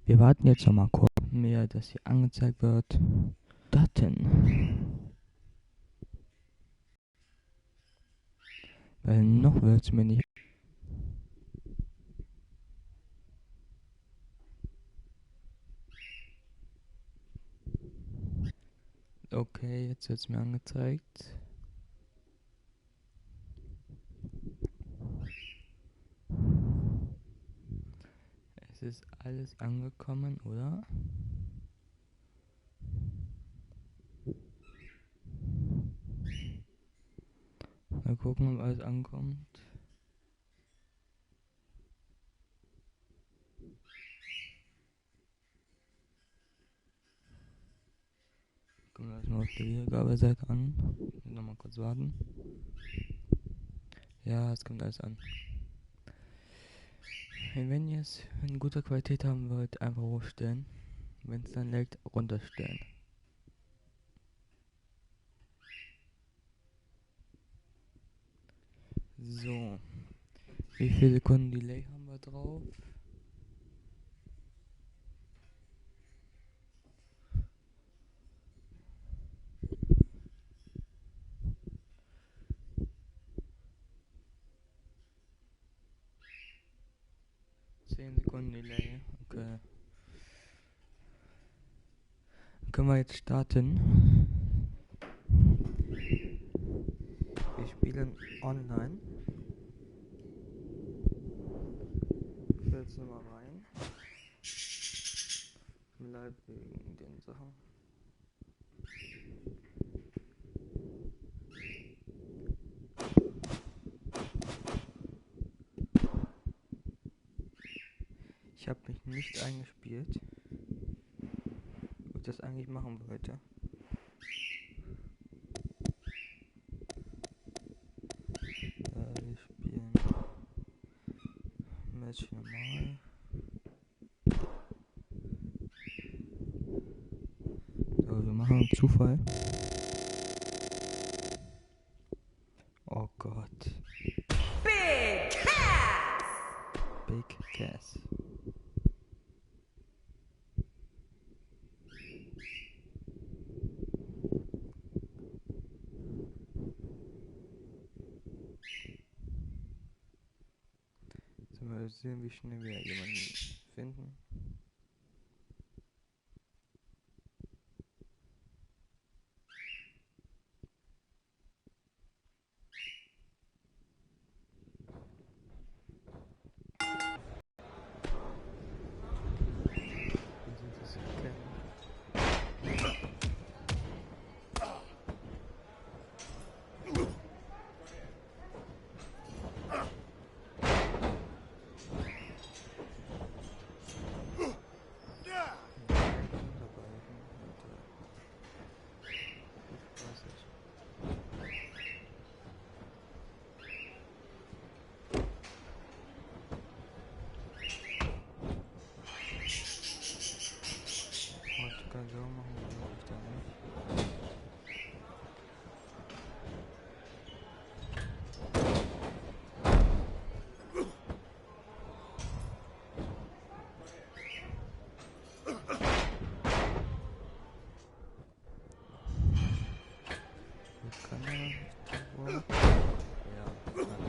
Wir warten jetzt noch mal kurz, mir dass hier angezeigt wird. Daten. Weil noch wird es mir nicht. Okay, jetzt wird es mir angezeigt. Es ist alles angekommen, oder? Mal gucken, ob alles ankommt. Gucken wir erstmal auf der Wiedergabeseite an. Nochmal kurz warten. Ja, es kommt alles an. Wenn ihr es in guter Qualität haben wollt, einfach hochstellen. Wenn es dann leckt, runterstellen. So. Wie viele Sekunden Delay haben wir drauf? Zehn Sekunden Delay. Okay. Dann können wir jetzt starten. Wir spielen online. Ich will jetzt nochmal rein. Bleib wegen den Sachen. Ich habe mich nicht eingespielt, wo ich das eigentlich machen wollte. Wir spielen Match normal. So, wir machen Zufall. Oh Gott. Big Cass! Big Cass. So, mal sehen, wie schnell wir jemanden finden. So machen wir ich da nicht. Wo kann er? Wo? Ja, kann er.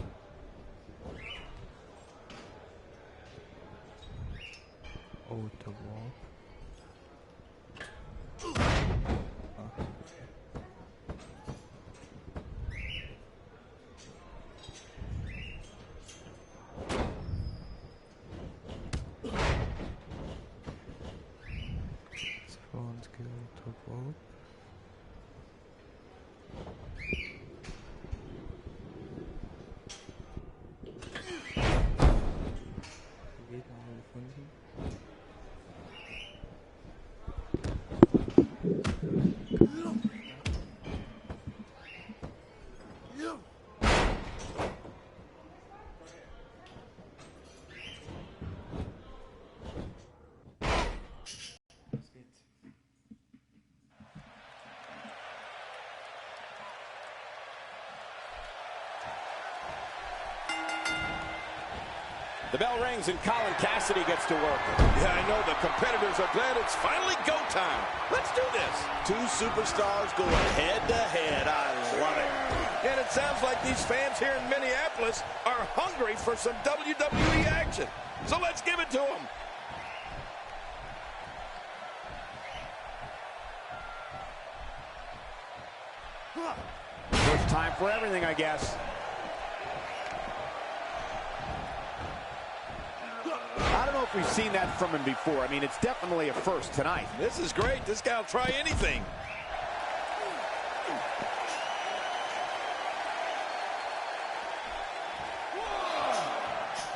Oh, the wall. Spawn skill top rope. Gegner haben wir gefunden. Was geht's? The bell rings and Colin Cassidy gets to work. Yeah, I know the competitors are glad it's finally go time. Let's do this. Two superstars going head to head. I love it. And it sounds like these fans here in Minneapolis are hungry for some WWE action. So let's give it to them. First time for everything, I guess. I don't know if we've seen that from him before. I mean, it's definitely a first tonight. This is great. This guy will try anything.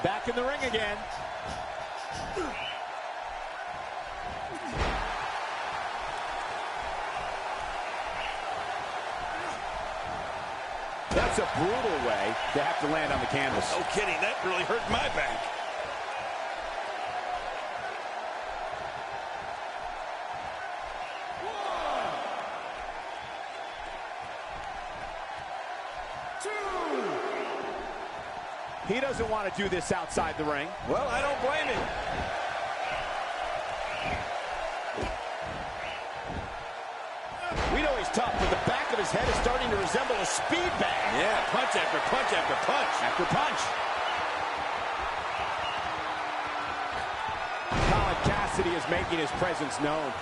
Back in the ring again. That's a brutal way to have to land on the canvas. No kidding. That really hurt my back. He doesn't want to do this outside the ring. Well, I don't blame him. We know he's tough, but the back of his head is starting to resemble a speed bag. Yeah, punch after punch after punch. After punch. Colin Cassidy is making his presence known.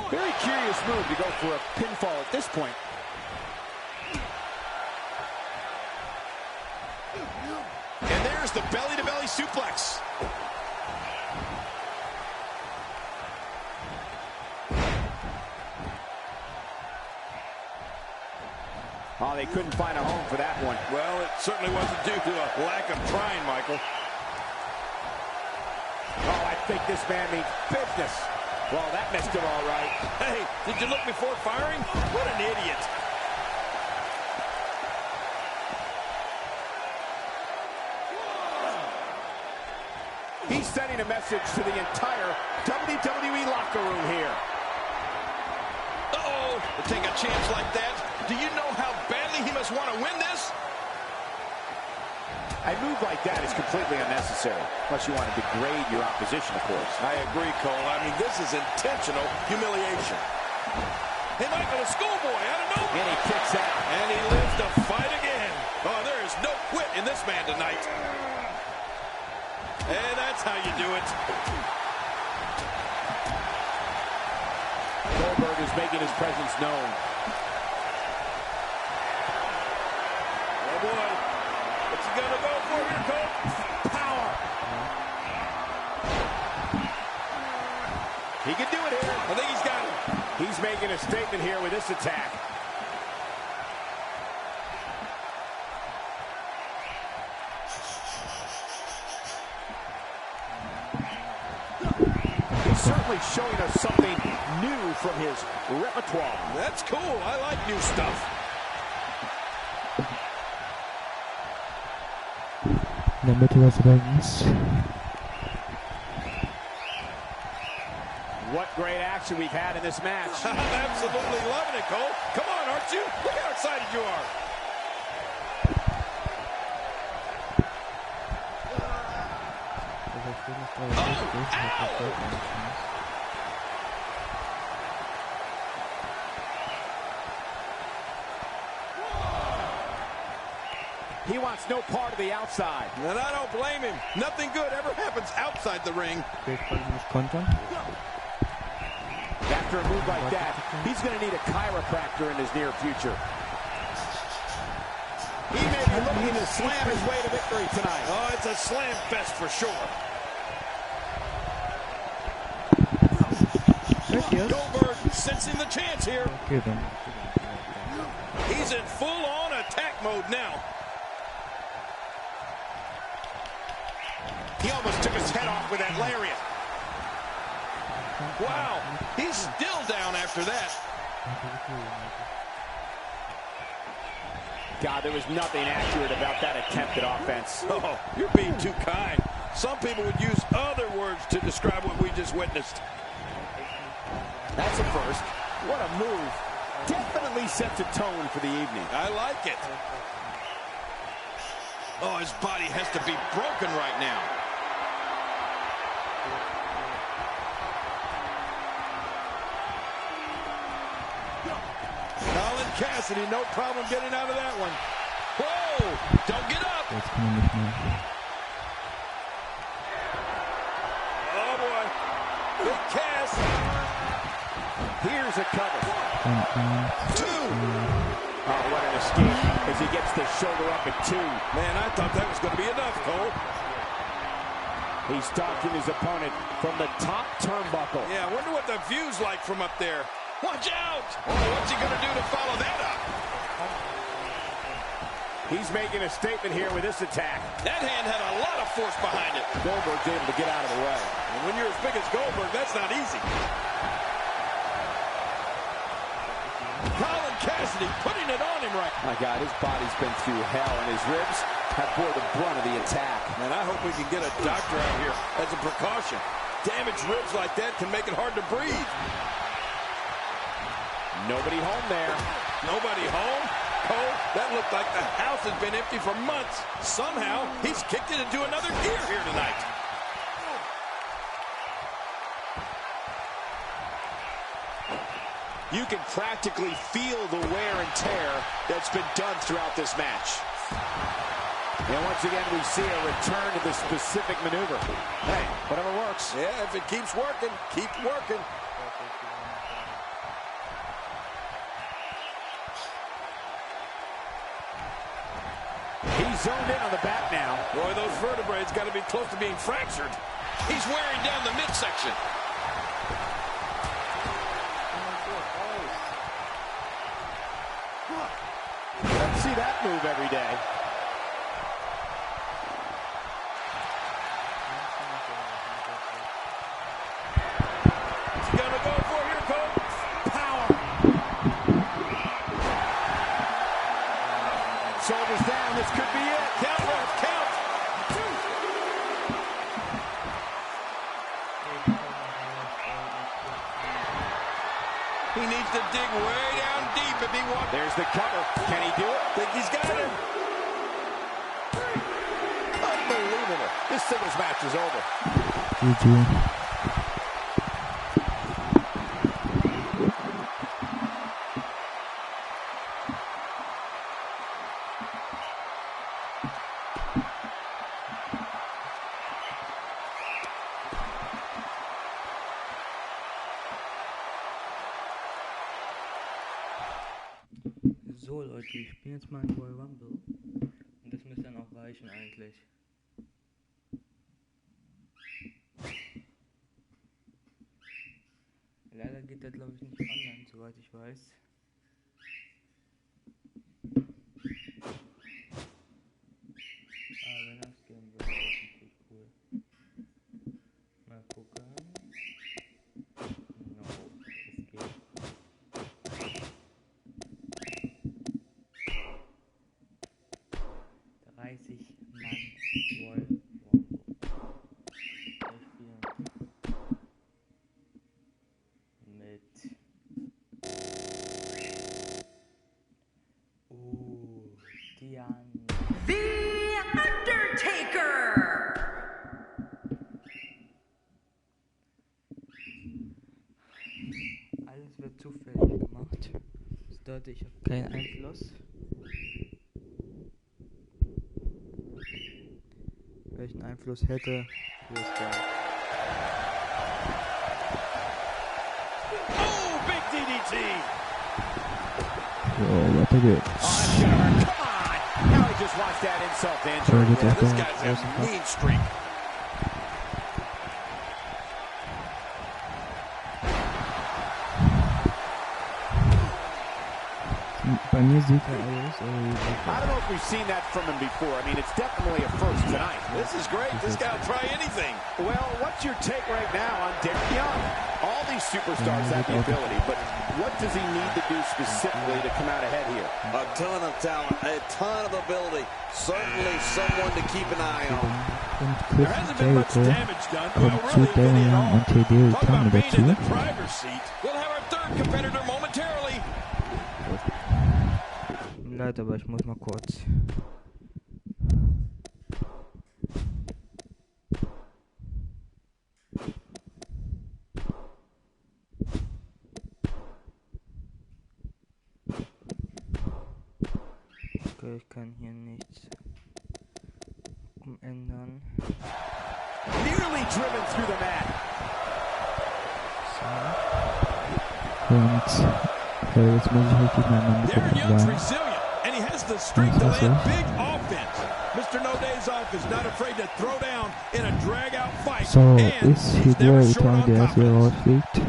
Very curious move to go for a pinfall at this point. And there's the belly-to-belly suplex. Oh, they couldn't find a home for that one. Well, it certainly wasn't due to a lack of trying, Michael. Oh, I think this man means business. Well, that missed him all right. Hey, did you look before firing? What an idiot. He's sending a message to the entire WWE locker room here. Uh-oh, to take a chance like that. Do you know how badly he must want to win this? A move like that is completely unnecessary, unless you want to degrade your opposition, of course. I agree, Cole. I mean, this is intentional humiliation. Hey, Michael, a schoolboy out of nowhere. And he kicks out. And he lives to fight again. Oh, there is no quit in this man tonight. And that's how you do it. Goldberg is making his presence known. Oh, boy. What's he gonna go for here, Cole? Power. He can do it here. I think he's got it. He's making a statement here with this attack. He's certainly showing us something new from his repertoire. That's cool. I like new stuff. In der Mitte des Rings. What great action we've had in this match. I'm absolutely loving it, Cole. Come on, aren't you? Look how excited you are. He wants no part of the outside. And I don't blame him. Nothing good ever happens outside the ring. After a move like that, he's going to need a chiropractor in his near future. He may be looking to slam his way to victory tonight. Oh, it's a slam fest for sure. Goldberg sensing the chance here. He's in full-on attack mode now. He almost took his head off with that lariat. Wow, he's still down after that. God, there was nothing accurate about that attempted offense. Oh, you're being too kind. Some people would use other words to describe what we just witnessed. That's a first. What a move. Definitely sets a tone for the evening. I like it. Oh, his body has to be broken right now. Colin Cassidy, no problem getting out of that one. Whoa! Don't get up! Jetzt kann er nicht mehr. Oh, boy. Big Cass. Here's a cover. Two. Oh, what an escape as he gets the shoulder up at 2. Man, I thought that was going to be enough, Cole. He's stalking his opponent from the top turnbuckle. Yeah, I wonder what the view's like from up there. Watch out! Oh, what's he going to do to follow that up? He's making a statement here with this attack. That hand had a lot of force behind it. Goldberg's able to get out of the way. And when you're as big as Goldberg, that's not easy. Colin Cassidy putting it on him right. My God, his body's been through hell, and his ribs have bore the brunt of the attack. And I hope we can get a doctor out here as a precaution. Damaged ribs like that can make it hard to breathe. Nobody home there. Nobody home? Cole, that looked like the house has been empty for months. Somehow, he's kicked it into another gear here tonight. You can practically feel the wear and tear that's been done throughout this match. And once again, we see a return to the specific maneuver. Hey, whatever works. Yeah, if it keeps working, keep working. He's zoned in on the back now. Boy, those vertebrae got to be close to being fractured. He's wearing down the midsection. Let's see that move every day. What's he gonna go for here, Cole? Power. Shoulders down. This could be it. Count, Ref, count. He needs to dig way down deep if he wants. There's the cover. Can he do it? Think he's got it. Unbelievable. This singles match is over. GG. So Leute, wir spielen jetzt mal ein Royal Rumble und das müsste dann auch reichen eigentlich. Leider geht der glaube ich nicht online, soweit ich weiß. Aber wenn das gehen würde, wäre das natürlich cool. Mal gucken. No, es geht. The Undertaker! Alles wird zufällig gemacht. Das bedeutet, ich habe keinen Einfluss. Welchen Einfluss hätte, ist geil. Oh, big DDT. So, weiter geht's. Oh, that's gonna hurt. Come on. Now he just wants that insult to So, injury. geht's Yeah, auch this noch guy's a raus. mean streak. Bei Bei mir sieht er aus. I don't know if we've seen that from him before. I mean, it's definitely a first tonight. This is great. This guy will try anything. Well, what's your take right now on Darren Young? All these superstars have the ability, but what does he need to do specifically to come out ahead here? A ton of talent, a ton of ability. Certainly someone to keep an eye on. Und There hasn't been much Jericho damage done. kommt zu Darren Young und TD Talk Itami about being in the dazu. driver's seat. We'll have our third competitor momentarily. Leid, aber ich muss mal kurz. Okay, ich kann hier nichts umändern. Nearly driven through the mat. So. Und jetzt muss ich richtig mal meine Darren Gruppe Young's sagen. resilient, and he has the strength to land big offense. Mr. No Days Off is not afraid to throw down in a drag-out fight, So, and ist he's never Hideo short Itami, on der jetzt hier confidence. rausfliegt.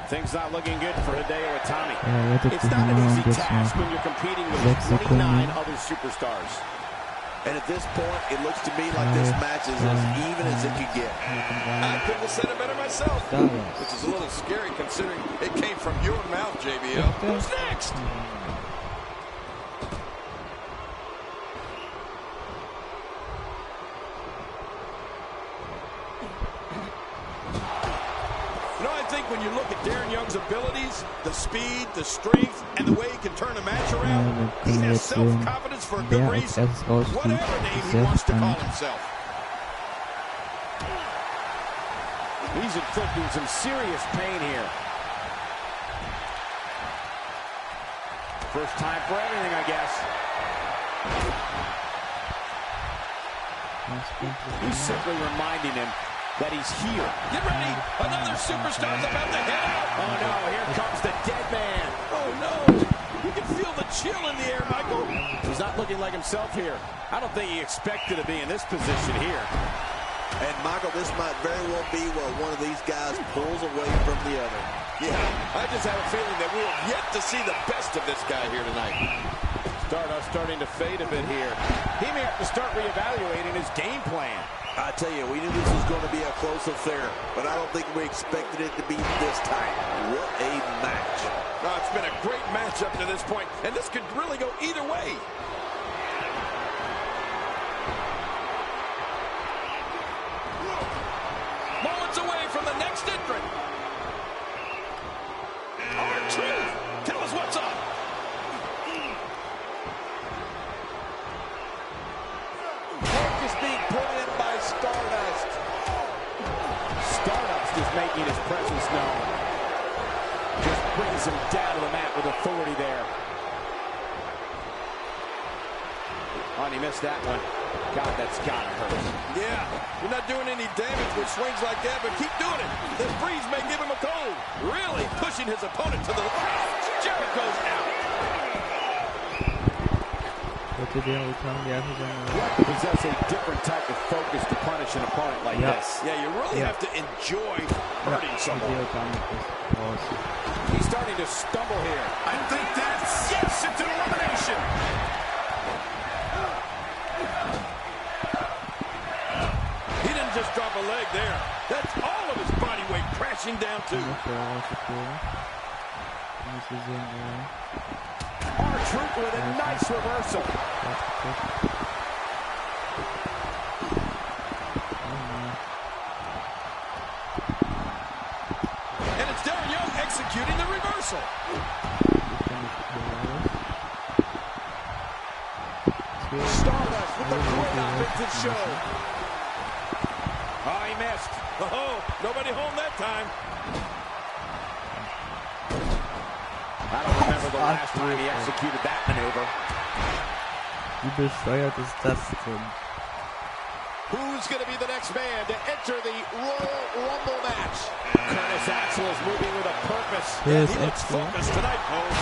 Things not looking good for Hideo Itami. Er rettet It's sich not an nochmal easy und jetzt task noch when you're competing with 6 29 Sekunden. other superstars. And at this point, it looks to me like this match is as even as it could get. I couldn't have said it better myself, which is a little scary considering it came from your mouth, JBL. Who's next? You know, I think when you look at Darren Young's abilities, the speed, the strength, and the way he can turn a match around, he has self-confidence for a good wer als reason. erstes rausfliegt. Whatever name he Sehr wants to call spannend. himself. He's inflicting some serious pain here. First time for everything, I guess. He's simply reminding him that he's here. Get ready. Another superstar's about to head out. Oh no, here comes the dead man. Oh no. You can feel the chill in the air, Michael. He's not looking like himself here. I don't think he expected to be in this position here. And Michael, this might very well be where one of these guys pulls away from the other. Yeah, I just have a feeling that we'll yet to see the best of this guy here tonight. Stardust starting to fade a bit here. He may have to start reevaluating his game plan. I tell you, we knew this was going to be a close affair, but I don't think we expected it to be this tight. What a match. No, it's been a great match up to this point, and this could really go either way. Moments away from the next entrant. R-Truth, tell us what's up. Focus being put in by Stardust. Stardust is making his presence known. Just brings him down to the mat with authority there. Oh, and he missed that one. God, that's gotta hurt. Yeah, you're not doing any damage with swings like that, but keep doing it. This breeze may give him a cold. Really pushing his opponent to the... Jericho's out. Hideo Itami, der hat You possess a different type of focus to punish an opponent like Yeah. this. Yeah, you really have to enjoy hurting someone. Hideo Itami ist raus. He's starting to stumble here. I think that's... Yes, it's an elimination. He didn't just drop a leg there. That's all of his body weight crashing down too. Noch der rausgeflogen. Muss wir sehen, R-Truth with a nice reversal. And it's Darren Young executing the reversal. Stardust with the great offensive show. Oh, he missed. Oh, nobody home that time. I don't remember the last time he executed that maneuver. Wie bescheuert ist das denn? Who's going to be the next man to enter the Royal Rumble match? Curtis Axel is moving with a purpose. Hier ist He looks Axel. focused tonight, folks.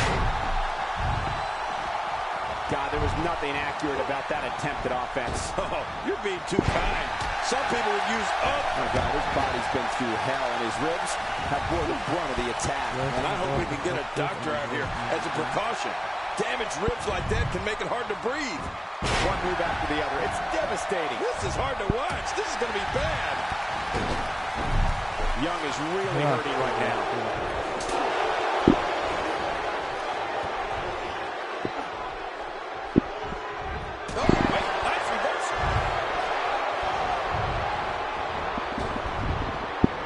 God, there was nothing accurate about that attempt at offense. Oh, you're being too kind. Some people would use up. Oh, God, his body's been through hell, and his ribs have bore the brunt of the attack. And I hope we can get a doctor out here as a precaution. Damaged ribs like that can make it hard to breathe. One move after the other. It's devastating. This is hard to watch. This is going to be bad. Young is really hurting right now. Oh, wait, nice reversal.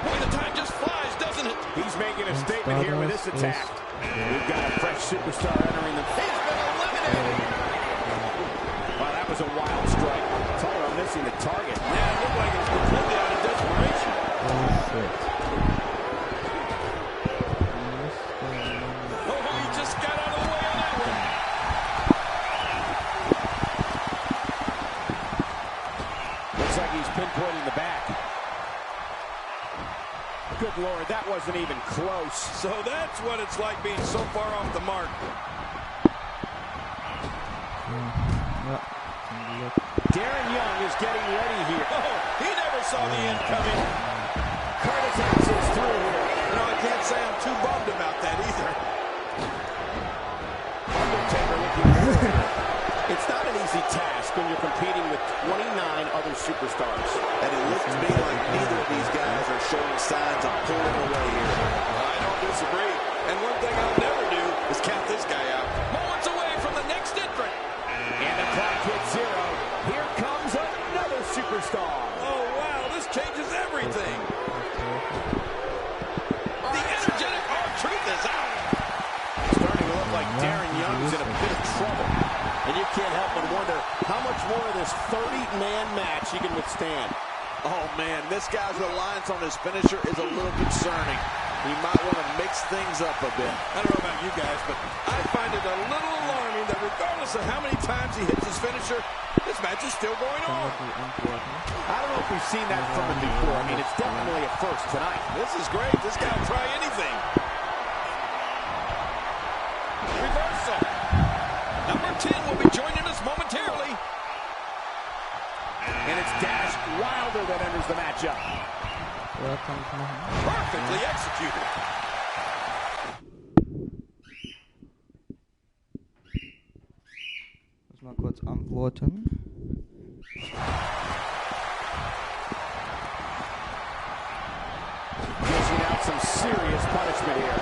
Boy, the time just flies, doesn't it? He's making a statement here with this attack. We've got a fresh superstar entering the... He's been eliminated. Wow, that was a wild strike. Talk about missing the target. Yeah, it looked like it was completely out of desperation. Oh, he just got out of the way on that one. Looks like he's pinpointing the back. Good Lord, that wasn't even close. So that's what it's like being so far off the mark. Darren Young is getting ready here. Oh, he never saw the end coming. Curtis answers through here. No, I can't say I'm too bummed about that either. Undertaker looking good. It's not an easy task when you're competing with 29 other superstars. And it looks to me like neither of these guys are showing signs of pulling away here. I don't disagree. And one thing I'll never do is count this guy out. Moments away from the next entrant. And the clock hits 0. Here comes another superstar. Oh, wow, this changes everything. The energetic R-Truth is out. Starting to look like Darren Young is in a bit of trouble. And you can't help but wonder how much more of this 30-man match he can withstand. Oh, man, this guy's reliance on his finisher is a little concerning. He might want to mix things up a bit. I don't know about you guys, but I find it a little alarming that regardless of how many times he hits his finisher, this match is still going on. I don't know if we've seen that from him before. I mean, it's definitely a first tonight. This is great. This guy will try anything. Reversal. Number 10 will be joining us momentarily. And it's Dash Wilder that enters the matchup. Perfectly executed. Muss mal kurz antworten. Dishing out some serious punishment here.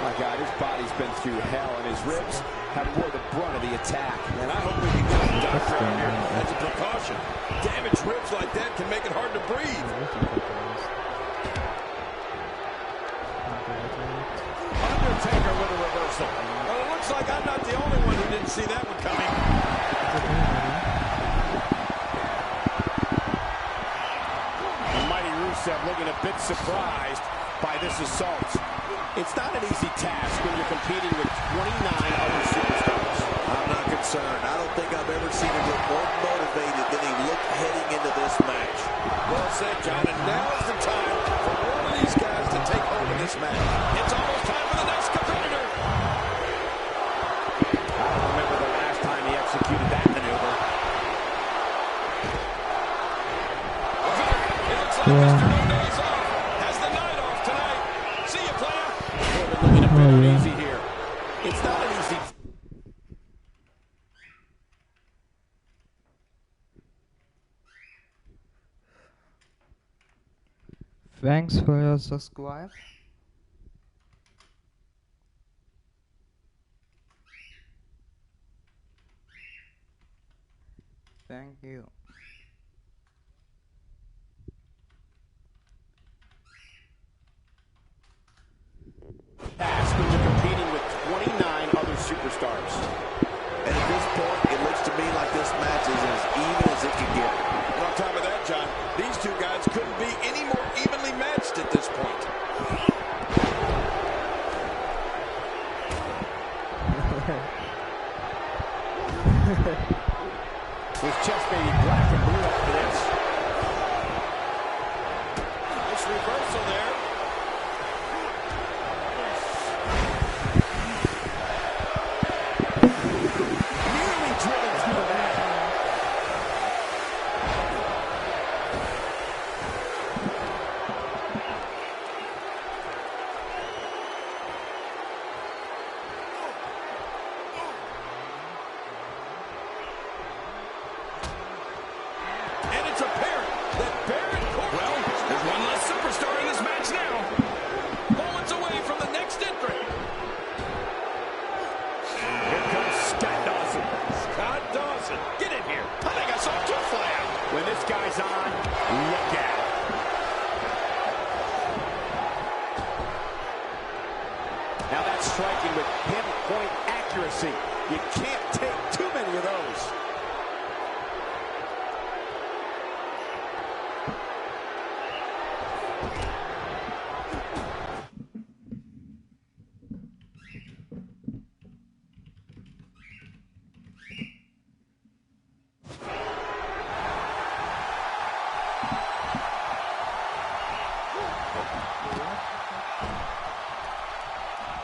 My God, his body's been through hell, and his ribs have bore the brunt of the attack. And I hope we can get a doctor out here as a precaution. Damaged ribs like that can make it hard to breathe. Undertaker with a reversal. Well, it looks like I'm not the only one who didn't see that one coming. The mighty Rusev looking a bit surprised by this assault. It's not an easy task when you're competing with 29 other superstars. I'm not concerned. I don't think I've ever seen him look more motivated than he looked heading into this match. Well said, John, and now is the time for one of these guys to take hold of this match. It's almost time for the next competitor. I don't remember the last time he executed that maneuver. It looks like Mr. No Days Off has the night off tonight. See you, player. They've been looking a bit uneasy here. It's not an easy... Thanks for your subscribe. Thank you. Task when you're competing with 29 other superstars. And at this point, it looks to me like this match is as even as it can get. And on top of that, John, these two guys couldn't be any more evenly matched at this point. His chest may be black and blue after this. Nice reversal there. Nearly driven through the mat. that Baron Corbin... Well, there's one less superstar in this match now. Moments away from the next entrant. Here comes Scott Dawson. Scott Dawson, get in here. I think I saw two fly out. When this guy's on, look out. Now that's striking with pinpoint accuracy. You can't take too many of those.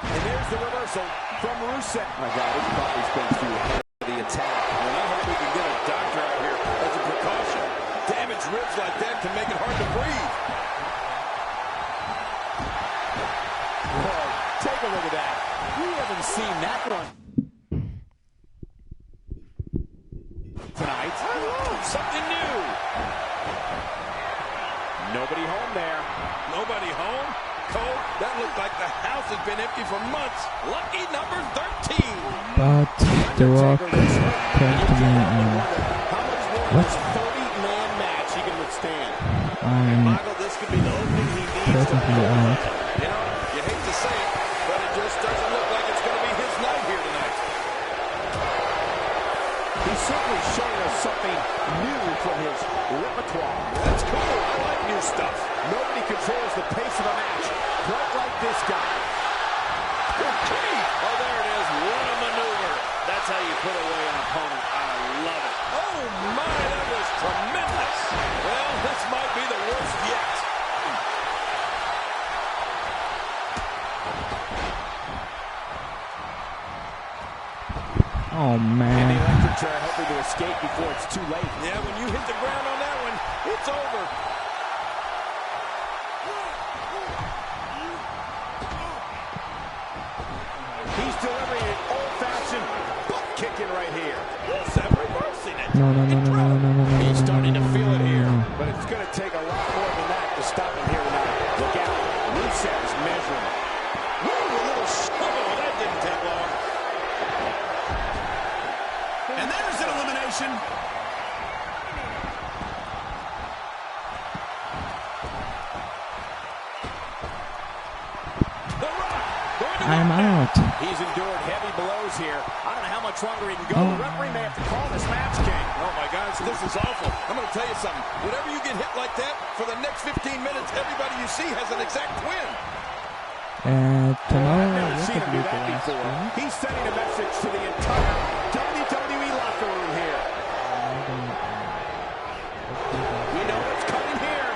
The reversal from Rusev. My God, his body's been through the attack. And I hope we can get a doctor out here as a precaution. Damaged ribs like that can make it hard to breathe. Whoa, take a look at that. We haven't seen that one tonight. Something new. Nobody home there. Nobody home? Cole, that looked like the house has been empty for months. Lucky number 13. But The Rock came to me and what? 30-man match he can withstand. I'm Michael, this could be the opening he needs. presently out. You know, you hate to say it, but it just doesn't look like it's going to be his night here tonight. He's certainly showing us something new from his repertoire. That's cool. I like new stuff. Nobody controls the pace of a match quite like this guy. Oh, there it is. What a maneuver. That's how you put away an opponent. I love it. Oh, my, that was tremendous. Well, this might be the worst yet. Oh And the man. electric chair hoping to escape before it's too late. Yeah, when you hit the ground on that one, it's over. He's delivering an old-fashioned butt kicking right here. Rusev reversing it. No. He's starting to feel it here, but it's going to take a lot more than that to stop him here tonight. Look out. Rusev is measuring. Woo, a little oh, that didn't take long. And there's an elimination. The Rock going to I'm out. He's endured heavy blows here. I don't know how much longer he can go. The referee may have to call this match, King. Oh, my gosh, this is awful. I'm going to tell you something. Whenever you get hit like that, for the next 15 minutes, everybody you see has an exact twin. Tomorrow, Never what seen did him we do do that last before. week? He's sending a message to the entire WWE locker room here. We know what's coming here.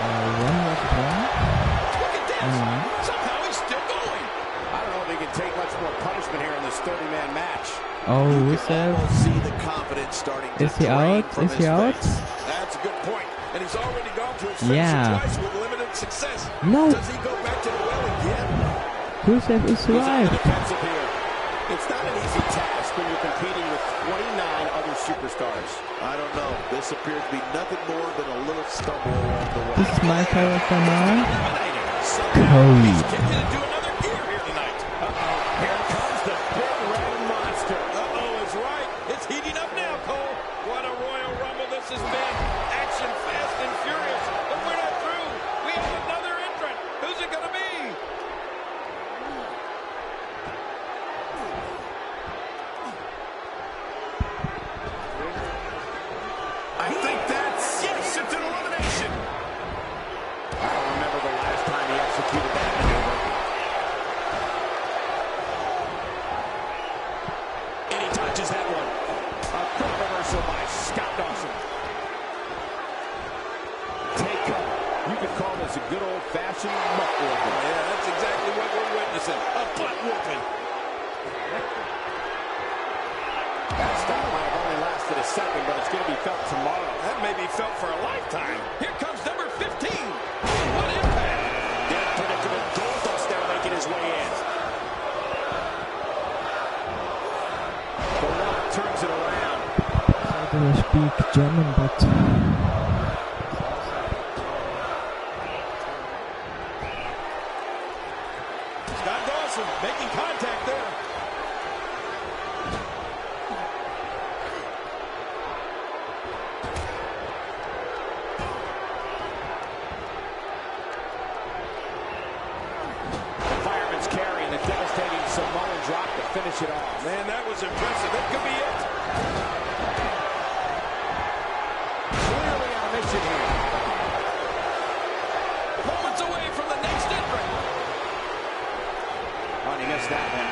One was wrong. Look at this. Somehow he's still going. I don't know if he can take much more punishment here in this 30-man match. Oh, Rusev. See the confidence starting to Is he drain out? from Is his he out? face. That's a good point. And he's already gone to extremes Yeah. twice with limited success. No. Does he go back to the well again? Rusev is He's on the survived. defensive here. It's not an easy task when you're competing with 29 other superstars. I don't know. This appears to be nothing more than a little stumble along the way. This is my character now. Somehow Cody. he's kicking into another gear here tonight. Here comes the big red monster. Is right. It's heating up now, Cole. What a Royal Rumble this has been. Action fast and furious. But we're not through. We have another entrant. Who's it going to be? I think that's, yes, it's an elimination. I don't remember the last time he executed that maneuver. And he touches that one. A quick reversal by Scott Dawson. Take cover. You could call this a good old-fashioned butt whooping. Yeah, that's exactly what we're witnessing. A butt whooping. That stop might have only lasted a second, but it's going to be felt tomorrow. That may be felt for a lifetime. Here comes number 15. What impact? The unpredictable Goldust now making his way in. The Rock turns it around. I don't speak German, but Man, that was impressive. That could be it. Clearly on a mission here. Moments away from the next entrant. Oh, he missed that one.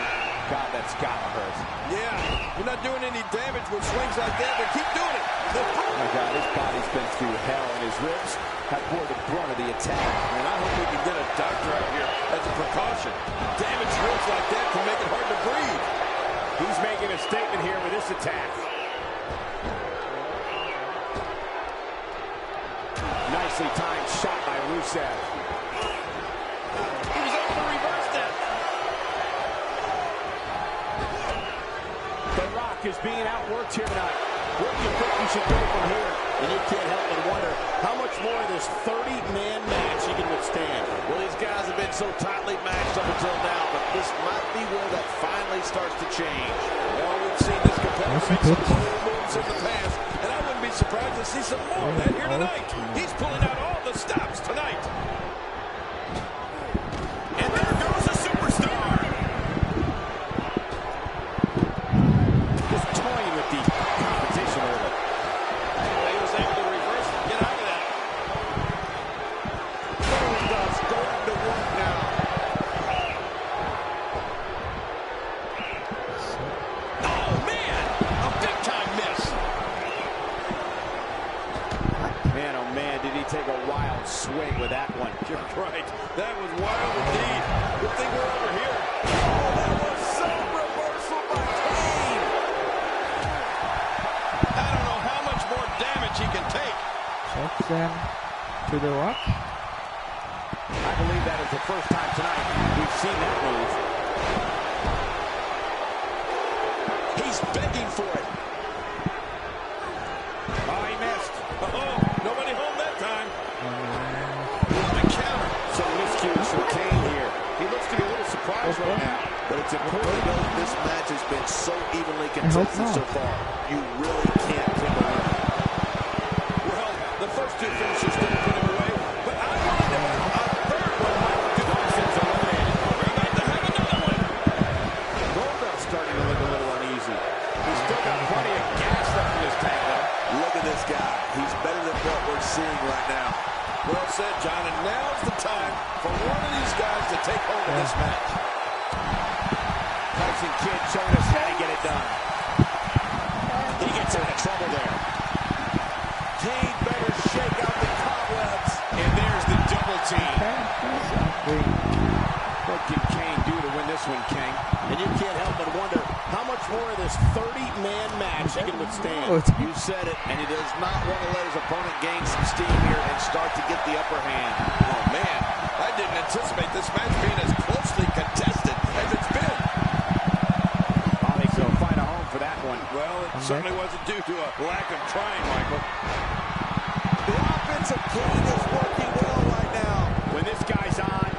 God, that's gotta hurt. Yeah, you're not doing any damage with swings like that, but keep doing it. Oh my God, his body's been through hell, and his ribs have bore the brunt of the attack. And I hope we can get a doctor out here as a precaution. Damaged ribs like that can make it hard to breathe. He's making a statement here with this attack. Nicely timed shot by Rusev. He was able to reverse that. The Rock is being outworked here tonight. What do you think you should go from here? And you can't help but wonder how much more of this 30-man match he can withstand. Well, these guys have been so tightly matched up until now, but this might be where that finally starts to change. Well, we've seen this competitor make some bold moves in the past, and I wouldn't be surprised to see some more of that here tonight. He's pulling out all the stops tonight. And there goes a superstar. Just toying with the competition order. He was able to reverse and get out of that. Goldust going to work now. Oh, man. A big-time miss. Man, oh man, did he take a wild swing with that one. You're right. That was wild indeed. Good thing we're over here. Oh, that was some reversal by Kane. I don't know how much more damage he can take. Checks them to the Rock. I believe that is the first time tonight we've seen that move. He's begging for it. Oh, he missed. Oh, nobody home that time. What a counter. Some miscues from Kane here. He looks to be a little surprised right now. But it's important to know that this match has been so evenly contested so far. You really can't pick a winner. Well, the first two finishers didn't put him away, but I wanted him a third one. Dawson's eliminated. We're about to have another one. Goldust starting to look a little uneasy. He's still got plenty of gas left in his tank, though. Look at this guy. He's better than what we're seeing right now. Well said, John, and now's the time for one of these guys to take hold of this match. Tyson Kidd showing us how to get it done. He gets out of trouble there. Kane better shake out the cobwebs. And there's the double team. Okay. What can Kane do to win this one, King? And you can't help but wonder how much more of this 30-man match he can withstand. You said it, and he does not want to let his opponent gain some steam here and start to get the upper hand. Oh, man, I didn't anticipate this match being as closely contested as it's been. I think he'll find a home for that one. Well, it certainly wasn't due to a lack of trying, Michael. The offensive game is working well right now. When this guy's on,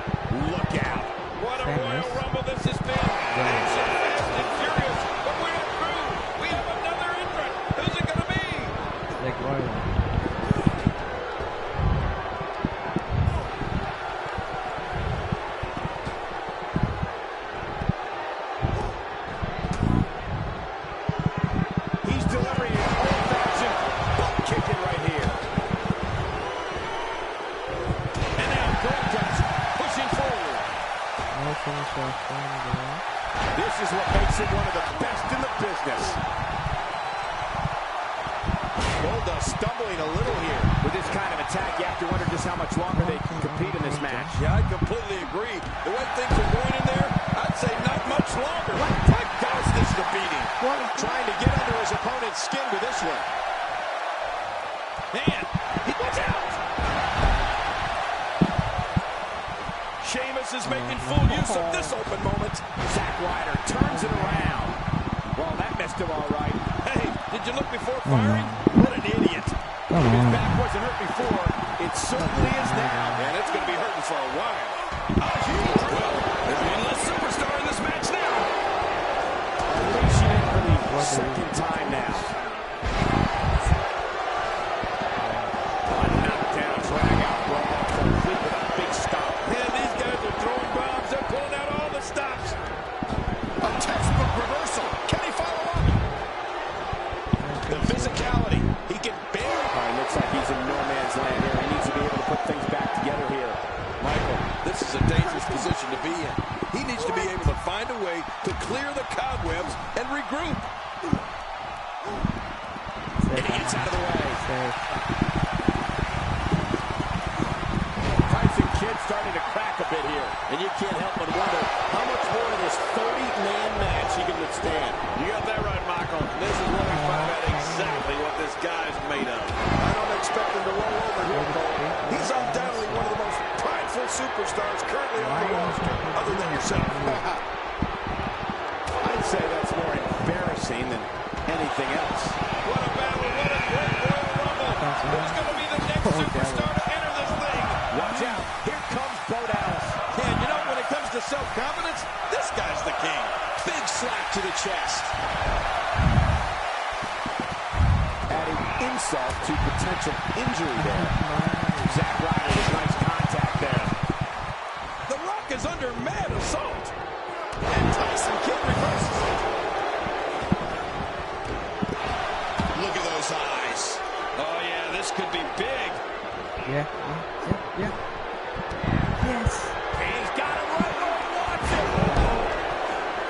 look out. What a Royal Rumble this has been. Action, fast and furious, but we're not through. We have another entrant. Who's it going to be? Like Royal. He's delivering an old-fashioned butt kicking right here. And now Goldust pushing forward. No finisher from the Rock. This is what makes him one of the best in the business. Goldust stumbling a little here. With this kind of attack, you have to wonder just how much longer they can compete in this match. Yeah, I completely agree. The way things are going in there, I'd say not much longer. My gosh, this is a beating. Trying to get under his opponent's skin with this one. Man, watch out. Sheamus is making full use of this open moment. Zack Ryder turns it around. Well, that missed him all right. Hey, did you look before firing? What an idiot. If his back wasn't hurt before, it certainly is now. And it's going to be hurting for a while. A huge well. Endless superstar in this match now. Unleashing it for the second time now. A knockdown, drag out brawl, complete with a big stop. Man, these guys are throwing bombs. They're pulling out all the stops. A textbook reversal. position to be in. He needs to be able to find a way to clear the cobwebs and regroup. And he gets out of the way. Kid's starting to crack a bit here, and you can't help but wonder how much more of this 30-man match he can withstand. You got that right, Michael. This is where we find out exactly what this guy's made of. I don't expect him to roll over here, Cole. He's undoubtedly one of the most prideful superstars currently on the roster, other than yourself. I'd say that's more embarrassing than anything else. What a battle, what a great Royal Rumble. Who's going to be the next superstar to enter this thing? Watch out. Here comes Bo Dallas. And you know, when it comes to self-confidence, this guy's the king. Big slap to the chest. Adding insult to potential injury there. Zack Ryder with nice contact there. The Rock is under mad assault. And Tyson Kidd reverses it. Look at those eyes. Oh, yeah, this could be big. Yeah. Yes. He's got him right where he wants him.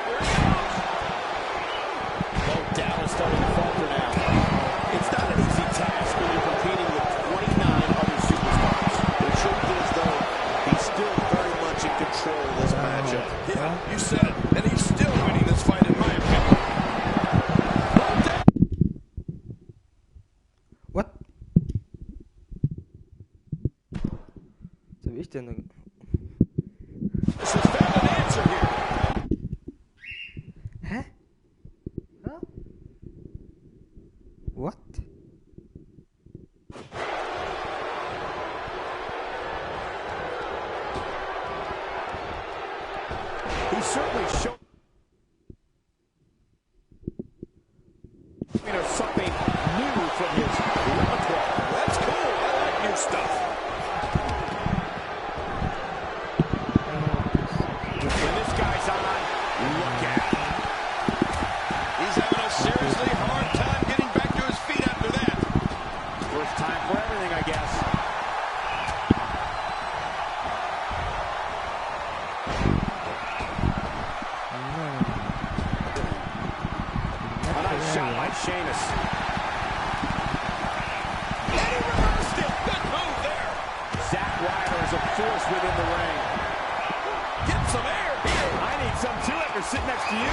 Here he goes. Bo Dallas starting to falter now. It's not an easy task when you're competing with 29 other superstars. The truth is, though, he's still very much in control of this matchup. Yeah, you said it. And he's still winning this fight, in my opinion. What? Was hab ich denn? This has found an answer here. Hä? Huh? What? He certainly showed something new from his repertoire. That's cool. I like new stuff. When this guy's on, look out. He's having a seriously hard time getting back to his feet after that. First time for everything, I guess. A nice shot by Sheamus. And he reversed it. Good move there. Zack Ryder is a force within the ring. Get some air here. I need some too after sitting next to you.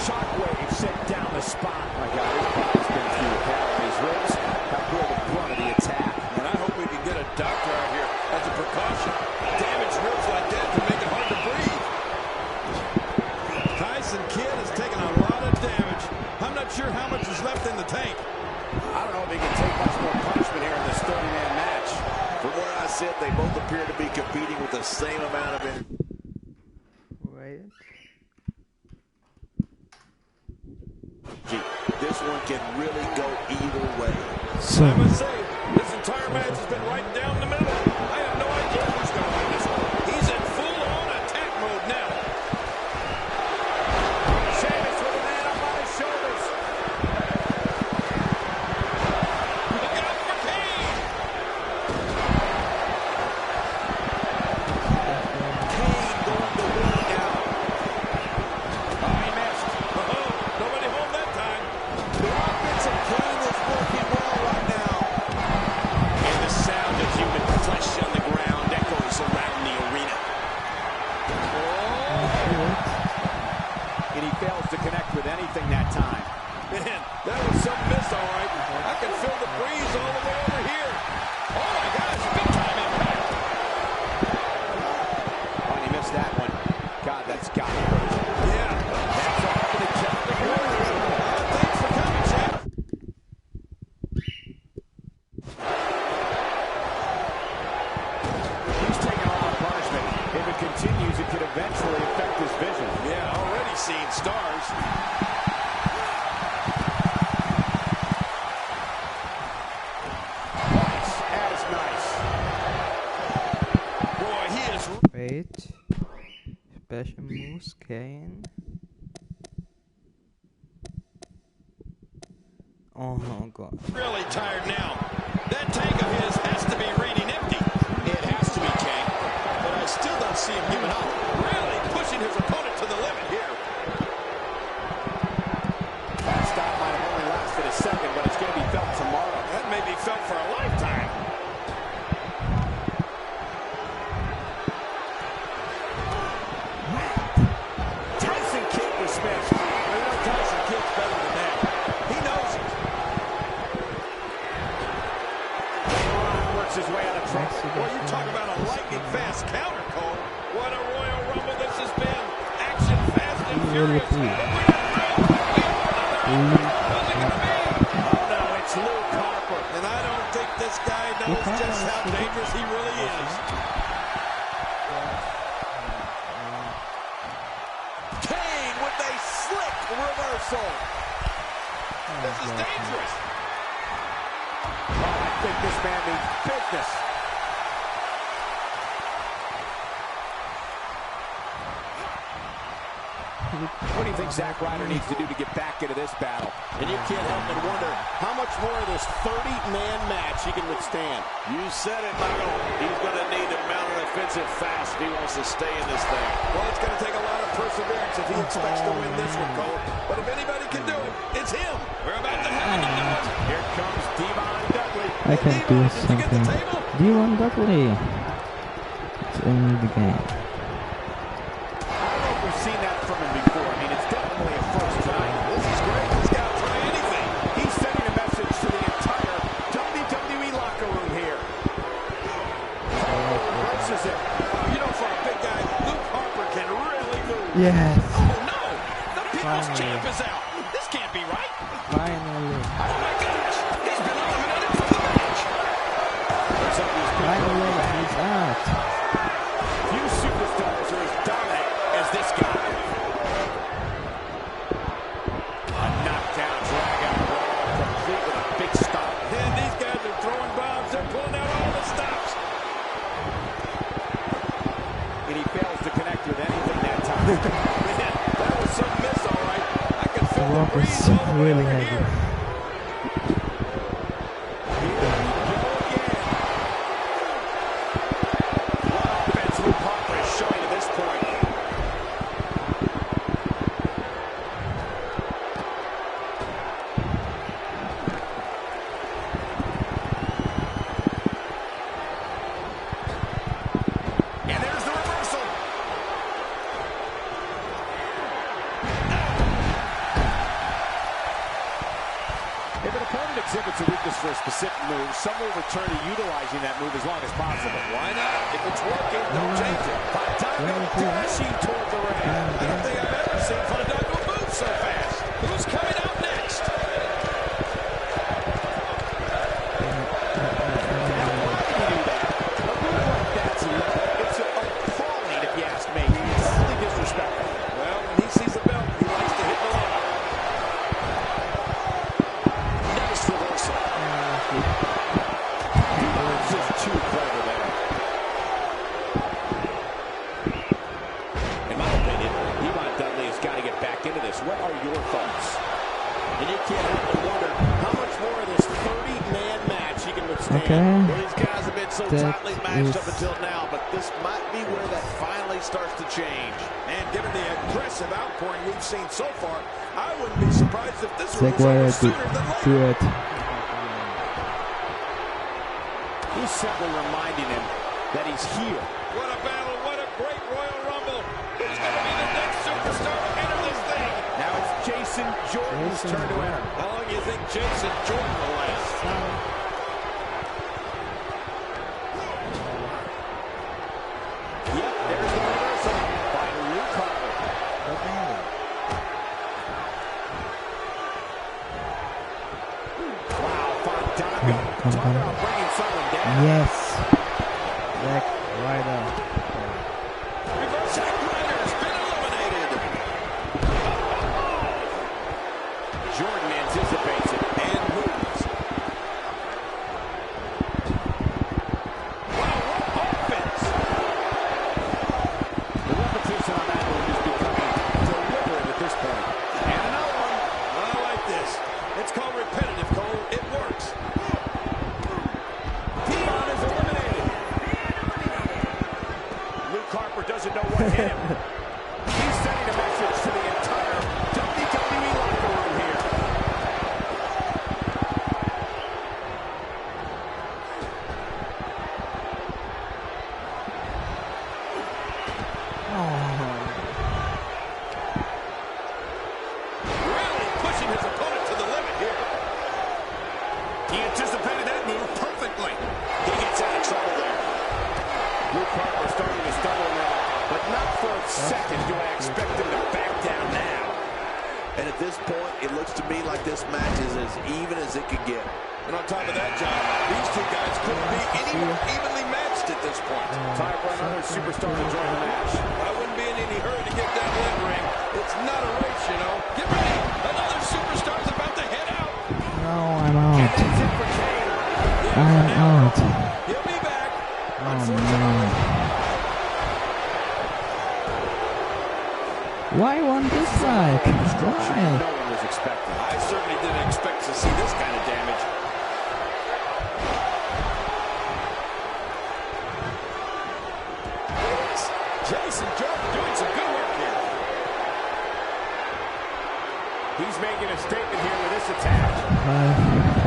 Shockwave sent down the spine. My God, his body's been through hell, and his ribs have bore the brunt of the attack. And I hope we can get a doctor out here as a precaution. Damaged ribs like that can make it hard to breathe. Tyson Kidd has taken a lot of damage. I'm not sure how much is left in the tank. I don't know if he can take much more punishment here in this 30-man match. From where I sit, they both appear to be competing with the same amount of energy. Wait. This one can really go either way. So. I must say, this entire match has been right down the middle. I have no idea who's going to win this one. He's in full-on attack mode now. Sheamus with a man up on his shoulders. Look out for Kane. Kane going the way now. Oh, he missed. Oh, nobody home that time. The offense of Kane is working well right now. And the sound of human flesh on the ground echoes around the arena. And he fails to connect with anything that time. Man, that was some miss, all right. I can feel the breeze all the way over here. Oh, my gosh, big-time impact. Oh, and he missed that one. God, that's got to hurt. Yeah. That's off to the Celtic Warriors. Thanks for coming, Chad. He's taking a lot of punishment. If it continues, it could eventually affect his vision. Yeah, already seeing stars. Nice. That is nice. Boy, he is Wait. Special moves, Kane. Oh god. really tired now. That tank of his has to be reading empty. It has to be see him giving up. Really pushing his opponent to the limit here. That stop might have only lasted a second, but it's going to be felt tomorrow. That may be felt for a lifetime. Tyson kick was smashed. Tyson kicks better than that. He knows it. Works his way out of trouble. Well, you talk about a lightning fast counter, Cole. What a Royal Rumble this has been. Action fast and furious. Oh no, it's Luke Harper. And I don't think this guy knows just how dangerous he really is. Kane with a slick reversal. This is dangerous. I think this man means business. What do you think Zack Ryder needs to do to get back into this battle? And you can't help but wonder how much more of this 30-man match he can withstand. You said it, Michael. He's going to need to mount an offensive fast if he wants to stay in this thing. Well, it's going to take a lot of perseverance if he expects to win this one, Cole. But if anybody can do it, it's him. We're about to have it. Here comes Devon Dudley. I can do something. Devon Dudley. It's in the game. We've seen that from him before. I mean, it's definitely a first time. This is great. He's got to try anything. He's sending a message to the entire WWE locker room here. Reverses it. You know, for a big guy, Luke Harper can really move. Yes. Oh, no. The People's Champ is out. This can't be right. Finally. Oh, my gosh. He's been eliminated from the match. Finally, he's out. Few superstars are as dominant as this guy. A knockdown, drag-out brawl, complete with a big stop. And these guys are throwing bombs. They're pulling out all the stops. And he fails to connect with anything that time. Man, that was some miss, all right. I can feel the rock is breeze all the way really over heavy. here. If an opponent exhibits a weakness for a specific move, some will return to utilizing that move as long as possible. Why not? If it's working, don't change it. Fandango dashing toward the ring. I don't think I've ever seen Fandango move so fast. Who's coming out next? It's appalling, if you ask me. It's really disrespectful. Well, when he sees the belt, he likes to hit the line. Nice reversal. He's just too clever there. In my opinion, Devon Dudley has got to get back into this. What are your thoughts? And you can't help but wonder how much more of this 30-man match he can withstand. Okay. Well, these guys have been so tightly matched up until now, but this might be where that finally starts to change. And given the aggressive outpouring we've seen so far, I wouldn't be surprised if this one was over sooner than later. He's simply reminding him that he's here. What a battle, what a great Royal Rumble. Who's going to be the next superstar to enter this thing? Now it's Jason Jordan's turn to enter. How long do you think Jason Jordan will last? Yep, there's the reversal by Luke Harper. Wow, Fandango. Talk about bringing someone down. Yes. Zack Ryder. Zack Ryder has been eliminated. Jordan anticipates it and moves. Wow, what offense! The repetition on that move is becoming deliberate at this point. And another one. I like this. It's called repetitive, Cole. It works. Devon is eliminated. Luke Harper doesn't And at this point, it looks to me like this match is as even as it could get. And on top of that, John, these two guys couldn't be any more evenly matched at this point. Time for another superstar to join the match. I wouldn't be in any hurry to get down to that ring. It's not a race, you know. Get ready. Another superstar's about to head out. No, I'm out. I'm out. He'll be back. Oh, man. Why won't this side? Why? No one was expecting. I certainly didn't expect to see this kind of damage. Jason Jordan doing some good work here. He's making a statement here with this attack.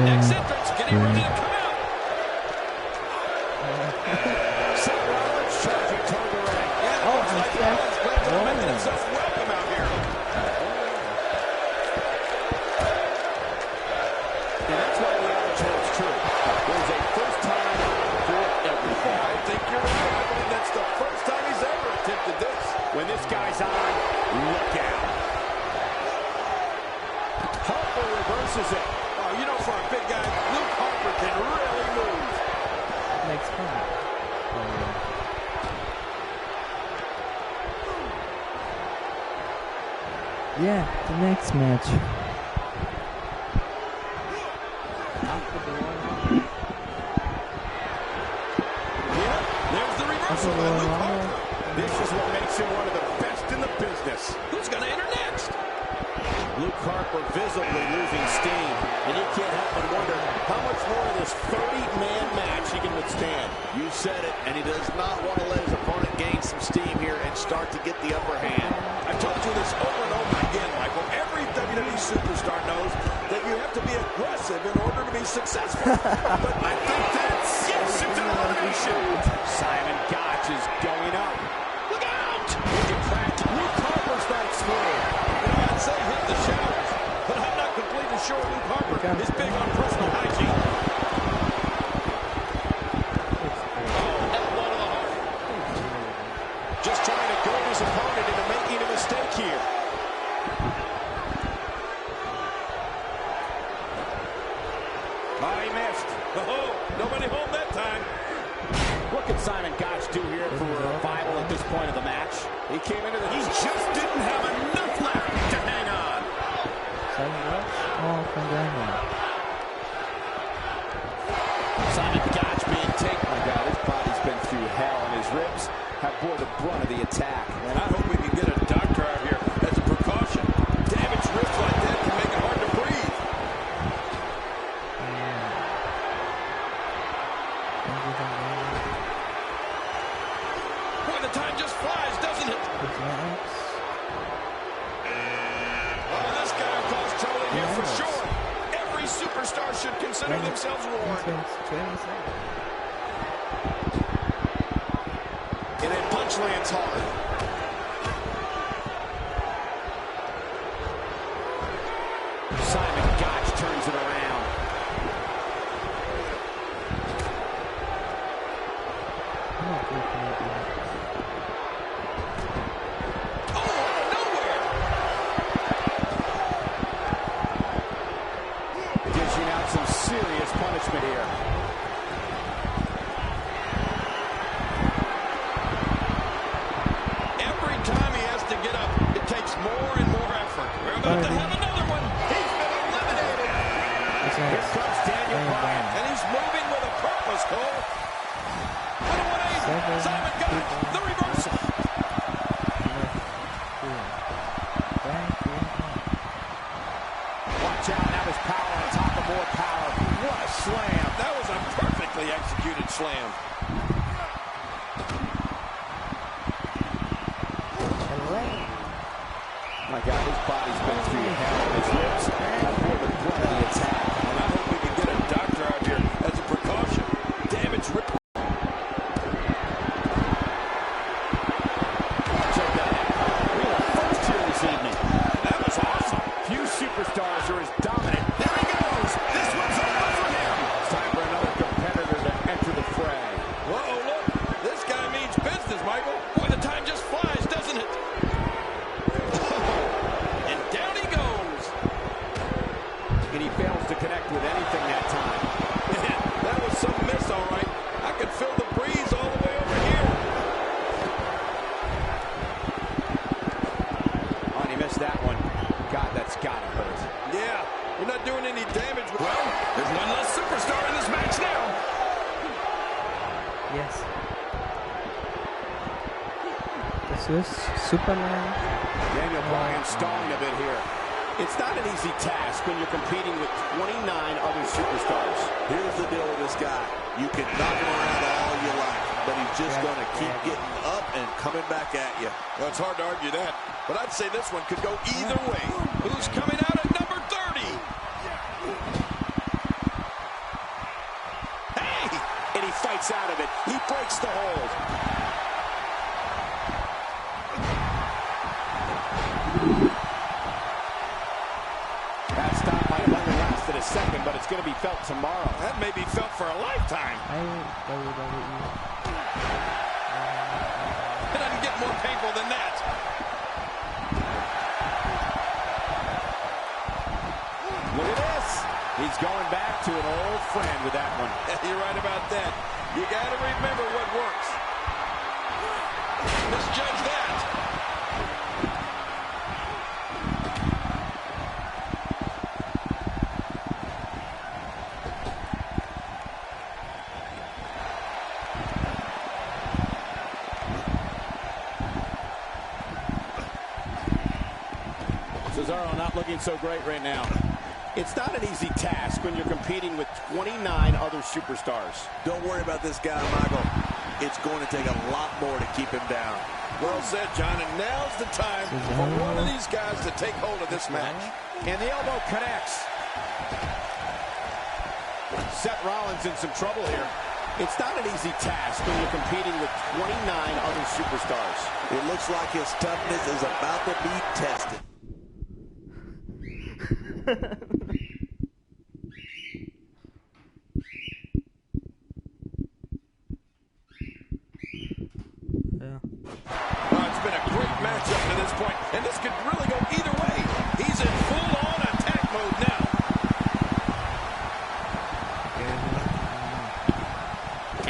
Next entrance getting ready to come out. Seth Rollins charging toward the ring. Yeah, looks like Rollins plans on making himself welcome out here. And that's why the odds holds true. There's a first time for everything. I think you're right. I believe that's the first time he's ever attempted this. When this guy's on, look out. Harper reverses it. Oh, you know, for a big guy, Luke Harper can really move. Next one. Yeah, the next match. There's the reversal by Luke Harper. This is what makes him one of the best in the business. Who's going to enter next? Luke Harper visibly losing steam, and you can't help but wonder how much more of this 30-man match he can withstand. You said it, and he does not want to let his opponent gain some steam here and start to get the upper hand. I've told you this over and over again, Michael. Every WWE superstar knows that you have to be aggressive in order to be successful. But I think that's yes, it's an elimination. Simon Gotch is going up. Look out! He can crack Luke Harper's night through. You know, I'd say hit the showers, but I'm not completely sure Luke Harper is big on personal hygiene. Elbow to the heart. Just trying to goad his opponent into making a mistake here. Oh, he missed. Oh, nobody home that time. What can Simon Gotch do here for a revival at this point of the match? He came into the... He just didn't have enough left to hang on. Oh, from Daniel. Simon Gotch being taken. Oh my God, his body's been through hell, and his ribs have bore the brunt of the attack. And I hope we can get a doctor out here as a precaution. Damaged ribs like that can make it hard to breathe. Boy, the time just flies, doesn't it? Oh, this guy will cause trouble in here for sure. Every superstar should consider themselves warned. And then punch lands hard. Simon Gotch turns it around. Oh, out of nowhere! Dishing out some serious punishment here. Every time he has to get up, it takes more and more effort. We're about to have another one. He's been eliminated. Here comes Daniel Bryan. And he's moving with a purpose, Cole. What a 180. Simon Gotch, the reversal. Watch out, now there's power on top of more power. What a slam. That was a perfectly executed slam. My God, his body's been through hell. His ribs have bore the brunt of the attack. And I hope we can get a doctor out here as a precaution. Damaged rib. Check that out. We are first here this evening. That was awesome. Few superstars are as dominant. There he goes. This one's over for him. It's time for another competitor to enter the fray. Uh-oh, look. This guy means business, Michael. Boy, the time just flies, doesn't it? And down he goes. that one. God, that's gotta hurt. Yeah, you're not doing any damage. Well, there's one less superstar in this match now. Yes. This is Superman. Daniel Bryan stalling a bit here. It's not an easy task when you're competing with 29 other superstars. Here's the deal with this guy. You can knock him around all you like, but he's just going to keep getting up and coming back at you. Well, it's hard to argue that, but I'd say this one could go either way. Who's coming out at number 30? Hey! And he fights out of it. He breaks the hold. That stop might have only lasted a second, but it's going to be felt tomorrow. That may be felt for a lifetime. WWE. It doesn't get more painful than that. Look at this. He's going back to an old friend with that one. You're right about that. You got to remember what works. Misjudge that. Cesaro not looking so great right now. It's not an easy task when you're competing with 29 other superstars. Don't worry about this guy, Michael. It's going to take a lot more to keep him down. Well said, John, and now's the time for one of these guys to take hold of this match. And the elbow connects. Seth Rollins in some trouble here. It's not an easy task when you're competing with 29 other superstars. It looks like his toughness is about to be tested. Yeah. Well, it's been a great match up to this point, and this could really go either way. He's in full-on attack mode now.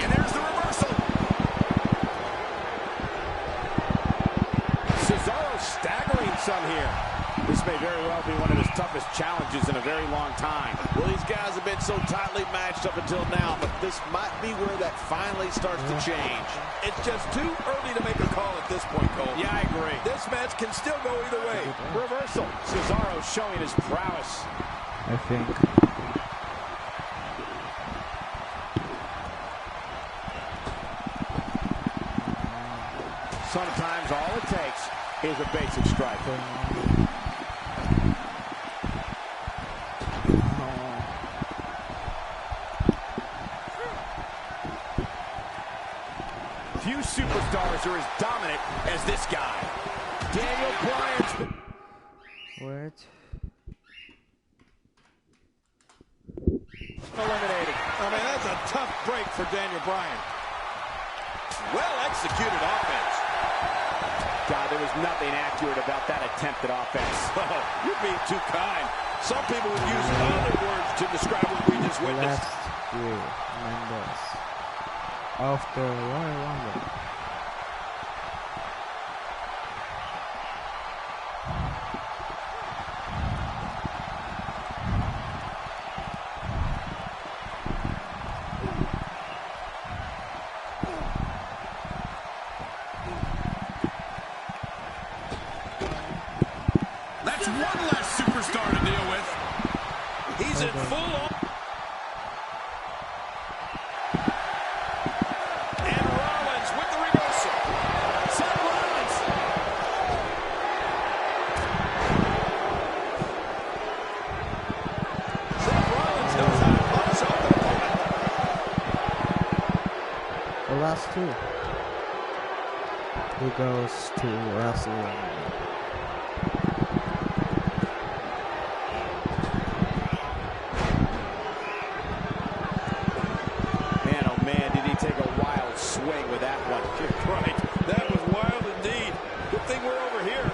And there's the reversal. Cesaro staggering some here. This may very well be one of his toughest challenges in a very long time. Well, these guys have been so tightly matched up until now, but this might be where that finally starts to change. It's just too early to make a call at this point, Cole. Yeah, I agree. This match can still go either way. Reversal. Cesaro showing his prowess. I think. Sometimes all it takes is a basic strike. Few superstars are as dominant as this guy. Daniel Bryan's been What? eliminated. I mean, that's a tough break for Daniel Bryan. Well-executed offense. God, there was nothing accurate about that attempted offense. Oh, you're being too kind. Some people would use other words to describe what we just witnessed. Last year, members of the Royal Rumble. That's one less superstar to deal with. He's in full-on. And Rollins with the reversal. Seth Rollins. Seth Rollins knows how to punish off an opponent. The last two. Who goes to wrestling? Man, oh man, did he take a wild swing with that one. Right. That was wild indeed. Good thing we're over here.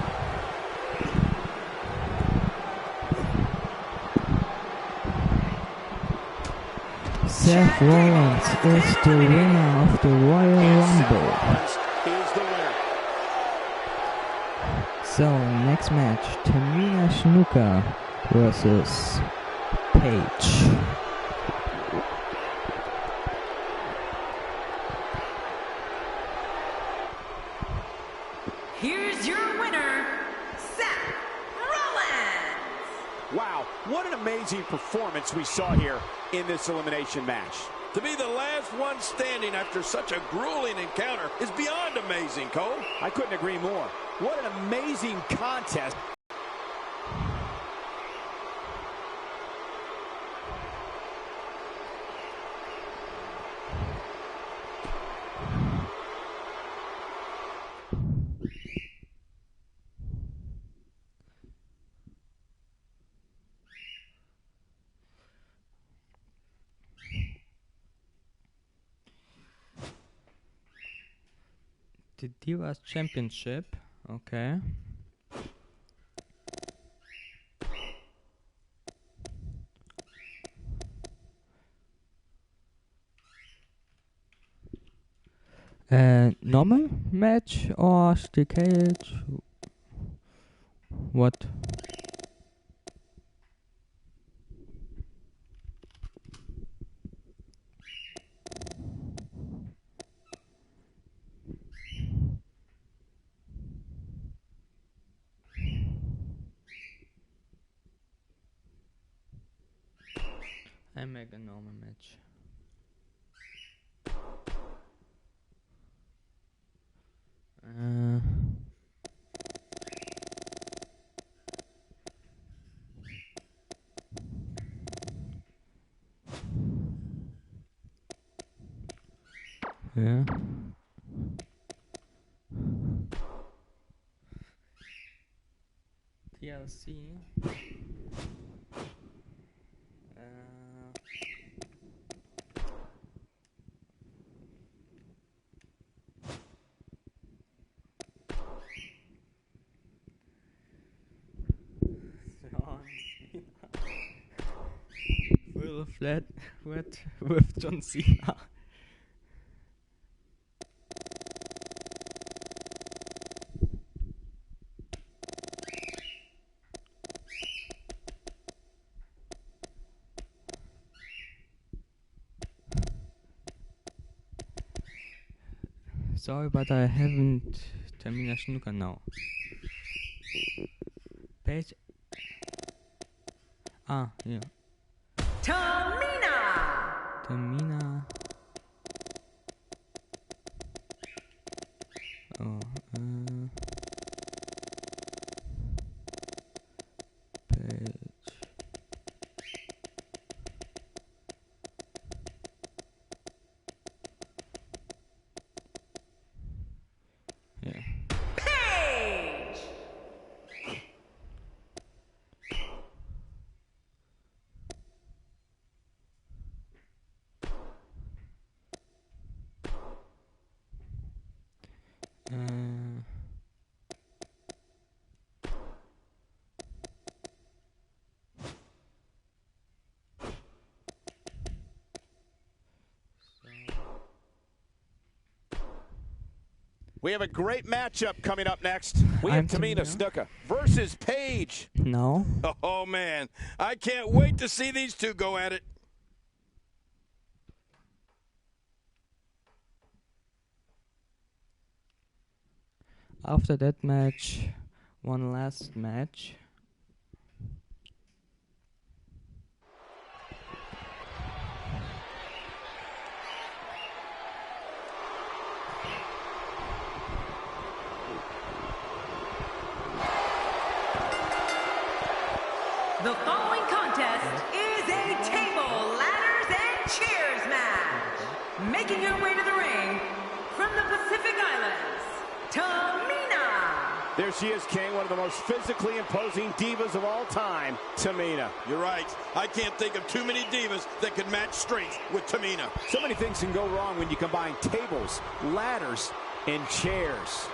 Seth Rollins is the winner of the Royal Rumble. Rollins is the winner. So, next match, Tamina Snuka versus Paige. Here's your winner, Seth Rollins. Wow, what an amazing performance we saw here in this elimination match. To be the last one standing after such a grueling encounter is beyond amazing, Cole. I couldn't agree more. What an amazing contest. The Divas Championship, okay. Normal match or steel cage? What? I make a normal match. Yeah. TLC. Full flat with John Cena. Sorry, but I haven't Tamina Snuka now. Page. Ah, yeah. Tamina. Tamina. Oh, Page. Yeah. Paige. We have a great matchup coming up next. We I'm have Tamina Tamina. Snuka versus Paige. No. Oh, man. I can't wait to see these two go at it. After that match, one last match. The following contest is a table, ladders, and chairs match. Making her way to the ring from the Pacific Islands, Tamina. There she is, King, one of the most physically imposing divas of all time, Tamina. You're right. I can't think of too many divas that could match strength with Tamina. So many things can go wrong when you combine tables, ladders, and chairs.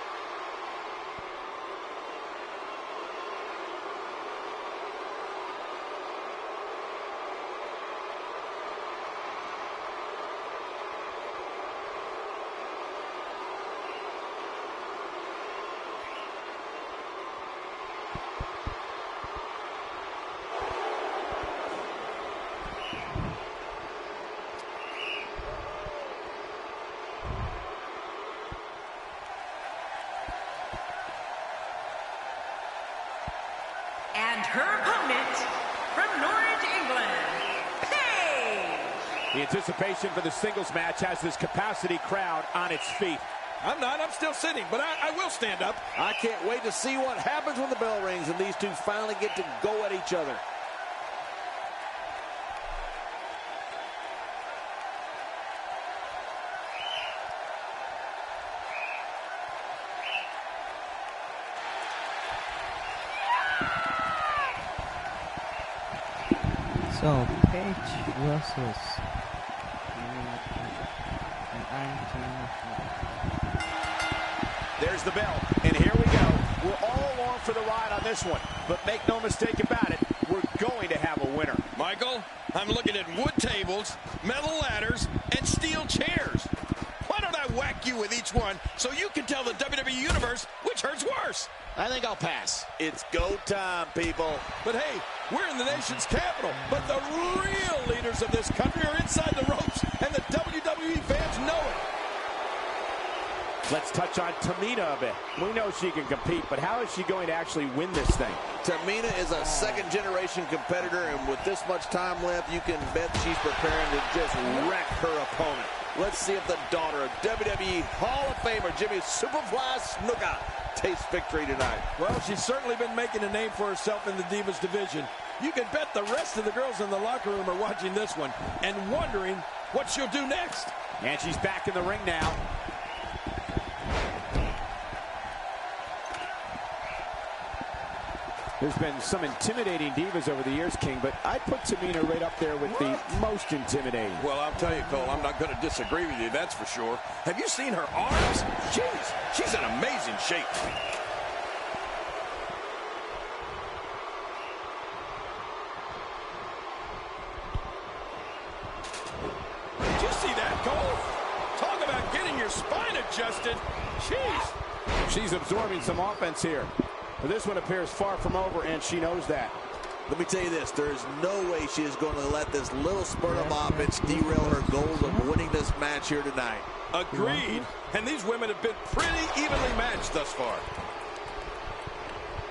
And her opponent from Norwich, England, Paige. The anticipation for the singles match has this capacity crowd on its feet. I'm not. I'm still sitting, but I will stand up. I can't wait to see what happens when the bell rings and these two finally get to go at each other. So, Paige versus There's the bell, and here we go. We're all along for the ride on this one, but make no mistake about it, we're going to have a winner. Michael, I'm looking at wood tables, metal ladders, and steel chairs. Why don't I whack you with each one so you can tell the WWE Universe which hurts worse? I think I'll pass. It's go time, people. But hey, we're in the nation's capital. But the real leaders of this country are inside the ropes, and the WWE fans know it. Let's touch on Tamina a bit. We know she can compete, but how is she going to actually win this thing? Tamina is a second-generation competitor, and with this much time left, you can bet she's preparing to just wreck her opponent. Let's see if the daughter of WWE Hall of Famer Jimmy Superfly Snuka tastes victory tonight. Well, she's certainly been making a name for herself in the Divas division. You can bet the rest of the girls in the locker room are watching this one and wondering what she'll do next. And she's back in the ring now. There's been some intimidating divas over the years, King, but I'd put Tamina right up there with the most intimidating. Well, I'll tell you, Cole, I'm not going to disagree with you, that's for sure. Have you seen her arms? Jeez, she's in amazing shape. Did you see that, Cole? Talk about getting your spine adjusted. Jeez. She's absorbing some offense here. But this one appears far from over, and she knows that. Let me tell you this, there is no way she is going to let this little spurt of offense derail her goals of winning this match here tonight. Agreed. And these women have been pretty evenly matched thus far.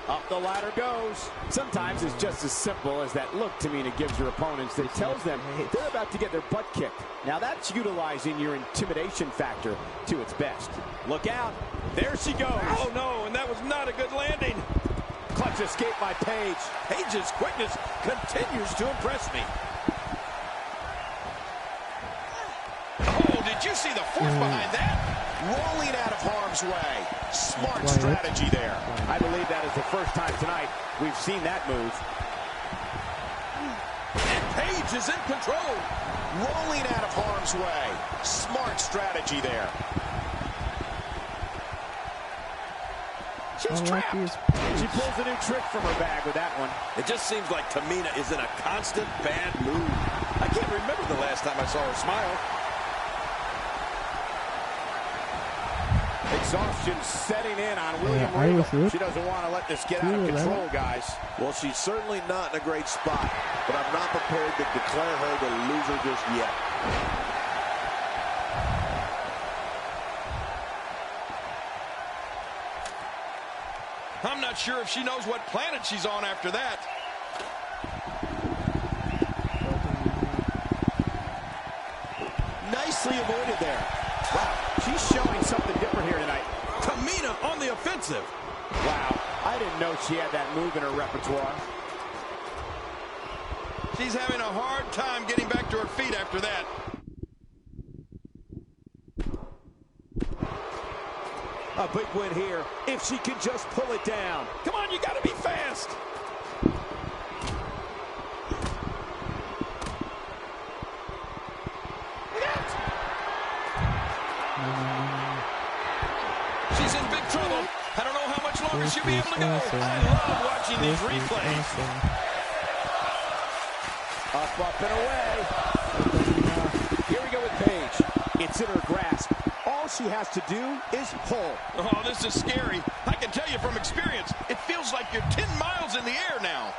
Up the ladder goes. Sometimes it's just as simple as that look Tamina gives her opponents that tells them they're about to get their butt kicked. Now that's utilizing your intimidation factor to its best. Look out. There she goes. Oh, no, and that was not a good landing. Clutch escape by Paige. Paige's quickness continues to impress me. Oh, did you see the force behind that? Rolling out of harm's way. Smart strategy there. I believe that is the first time tonight we've seen that move. And Paige is in control. Rolling out of harm's way. Smart strategy there. She's trapped. She pulls a new trick from her bag with that one. It just seems like Tamina is in a constant bad mood. I can't remember the last time I saw her smile. Exhaustion setting in on William Regal. She doesn't want to let this get out of control, guys. Well, she's certainly not in a great spot, but I'm not prepared to declare her the loser just yet. I'm not sure if she knows what planet she's on after that. Nicely avoided there. Wow, she's showing something different here tonight. Tamina on the offensive. Wow, I didn't know she had that move in her repertoire. She's having a hard time getting back to her feet after that. A big win here, if she can just pull it down. Come on, you gotta be fast. She's in big trouble. I don't know how much longer she'll be able to go. I love watching these replays. Up and away. Here we go with Paige. It's in her grasp. All she has to do is pull. Oh, this is scary. I can tell you from experience, it feels like you're 10 miles in the air now.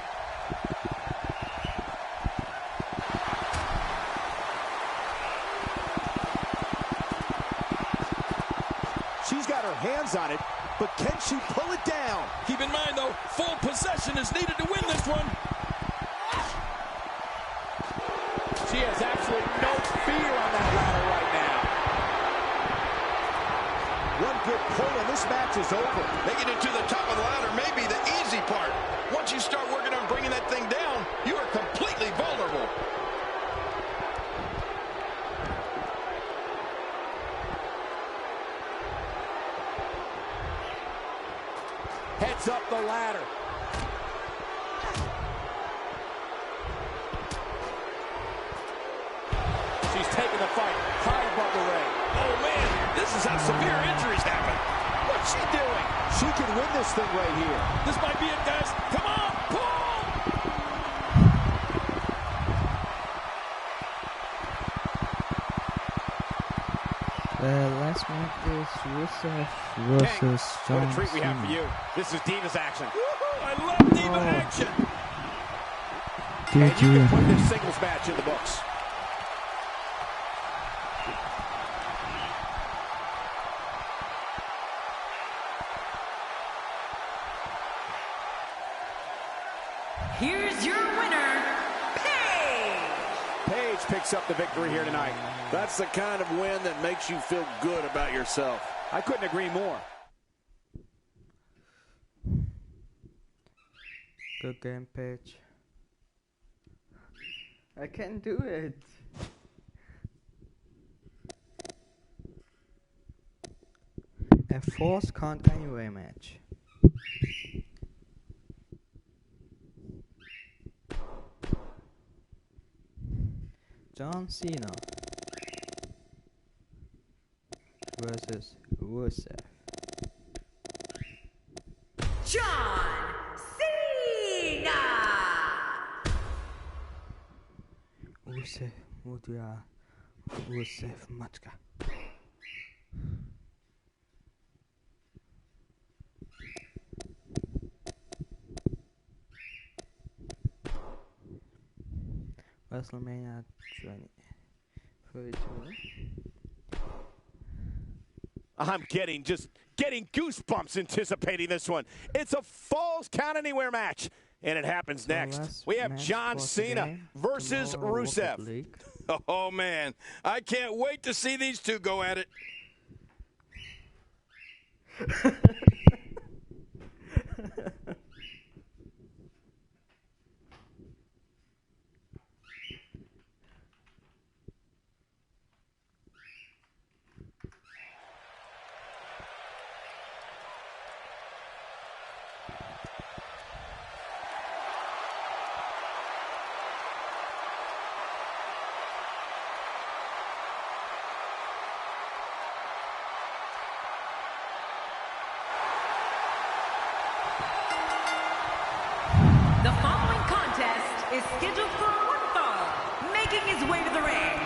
She's got her hands on it, but can she pull it down? Keep in mind, though, full possession is needed to win this one. She has absolutely no fear on that ladder right now. One good pull and this match is over. Making it to the top of the ladder may be the easy part. Once you start working on bringing that thing down, you are completely vulnerable. Heads up the ladder. She's taking the fight high above the ring. Oh, man, this is how severe injuries happen. What's she doing? She can win this thing right here. This might be it, guys. Come on, pull! Last match is Rusev versus John What a treat we have Cena. for you. This is Divas action. Woohoo! I love Diva action. And you can put this singles match in the books. Here's your winner, Paige! Paige picks up the victory here tonight. That's the kind of win that makes you feel good about yourself. I couldn't agree more. Good game, Paige. I can do it. A force count anyway match. John Cena versus Rusev. John Cena! Rusev, Rusev Matka. WrestleMania 32. I'm getting goosebumps anticipating this one. It's a Falls Count Anywhere match, and it happens next. We have John Cena versus Rusev. Oh, man. I can't wait to see these two go at it. The following contest is scheduled for one fall, making his way to the ring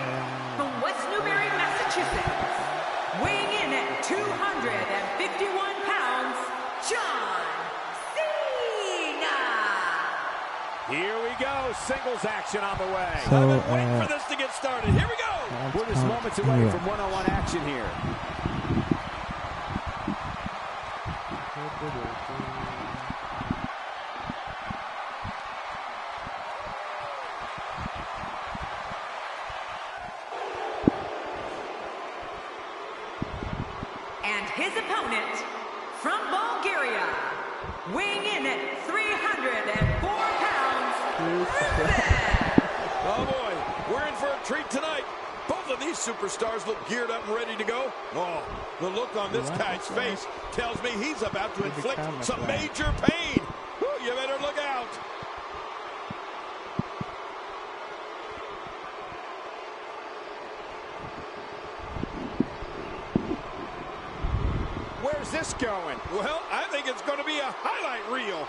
from West Newbury, Massachusetts, weighing in at 251 pounds, John Cena! Here we go, singles action on the way. So, I've been waiting for this to get started. Here we go! We're just moments away from one-on-one action here. And his opponent, from Bulgaria, weighing in at 304 pounds, Rusev! Oh, boy. We're in for a treat tonight. Both of these superstars look geared up and ready to go. Oh, the look on this guy's face tells me he's about to inflict some major pain. Whew, you better look out. Where's this going? Well, I think it's going to be a highlight reel.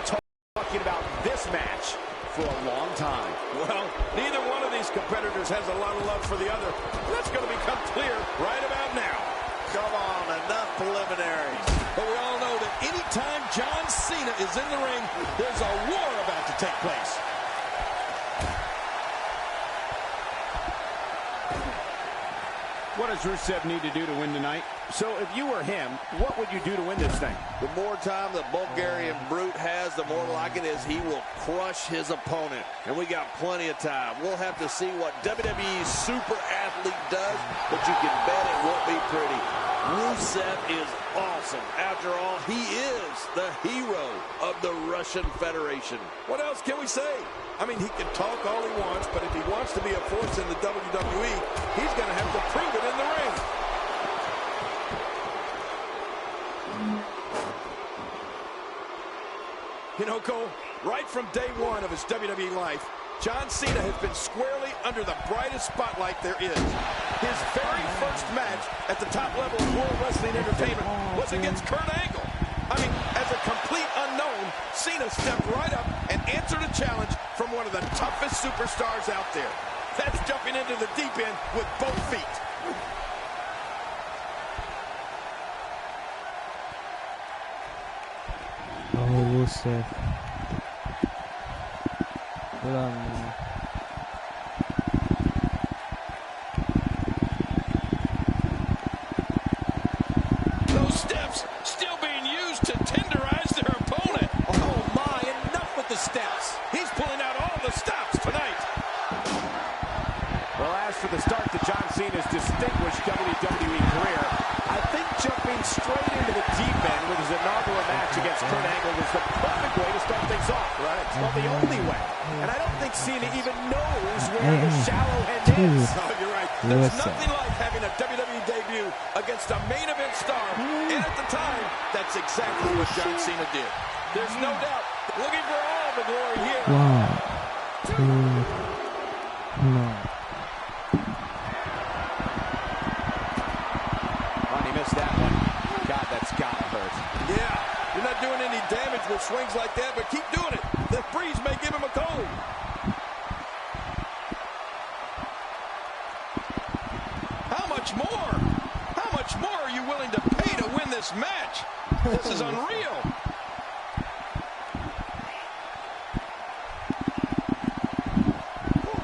Talking about this match for a long time. Well, neither one of these competitors has a lot of love for the other. That's going to become clear right about now. Come on, enough preliminaries. But we all know that anytime John Cena is in the ring, there's a war about to take place. does Rusev need to do to win tonight? So if you were him, what would you do to win this thing? The more time the Bulgarian Brute has, the more like it is he will crush his opponent. And we got plenty of time. We'll have to see what WWE's super athlete does, but you can bet it won't be pretty. Rusev is awesome. After all, he is the hero of the Russian Federation. What else can we say? I mean, he can talk all he wants, but if he wants to be a force in the WWE, he's going to have to prove it in the ring. You know, Cole, right from day one of his WWE life, John Cena has been squarely under the brightest spotlight there is. His very first match at the top level of World Wrestling Entertainment was against Kurt Angle. I mean, as a complete unknown, Cena stepped right up and answered a challenge from one of the toughest superstars out there. That's jumping into the deep end with both feet. Oh, Rusev. Those steps still being used to tenderize their opponent. Oh my, enough with the steps. He's pulling out all the stops tonight. Well, as for the start to John Cena's distinguished WWE career, I think jumping straight into the deep end with his inaugural match against Kurt Angle was the perfect way to start things off. Right. Well, the only way. And I don't think Cena even knows where the shallow end is. Oh, you're right. There's nothing like having a WWE debut against a main event star. And at the time, that's exactly what John Cena did. There's no doubt. Looking for all the glory here. 1, 2, 1. He missed that one. God, that's gotta hurt. Yeah, you're not doing any damage with swings like that, but keep doing it. The breeze may give him a cold. How much more? How much more are you willing to pay to win this match? This is unreal.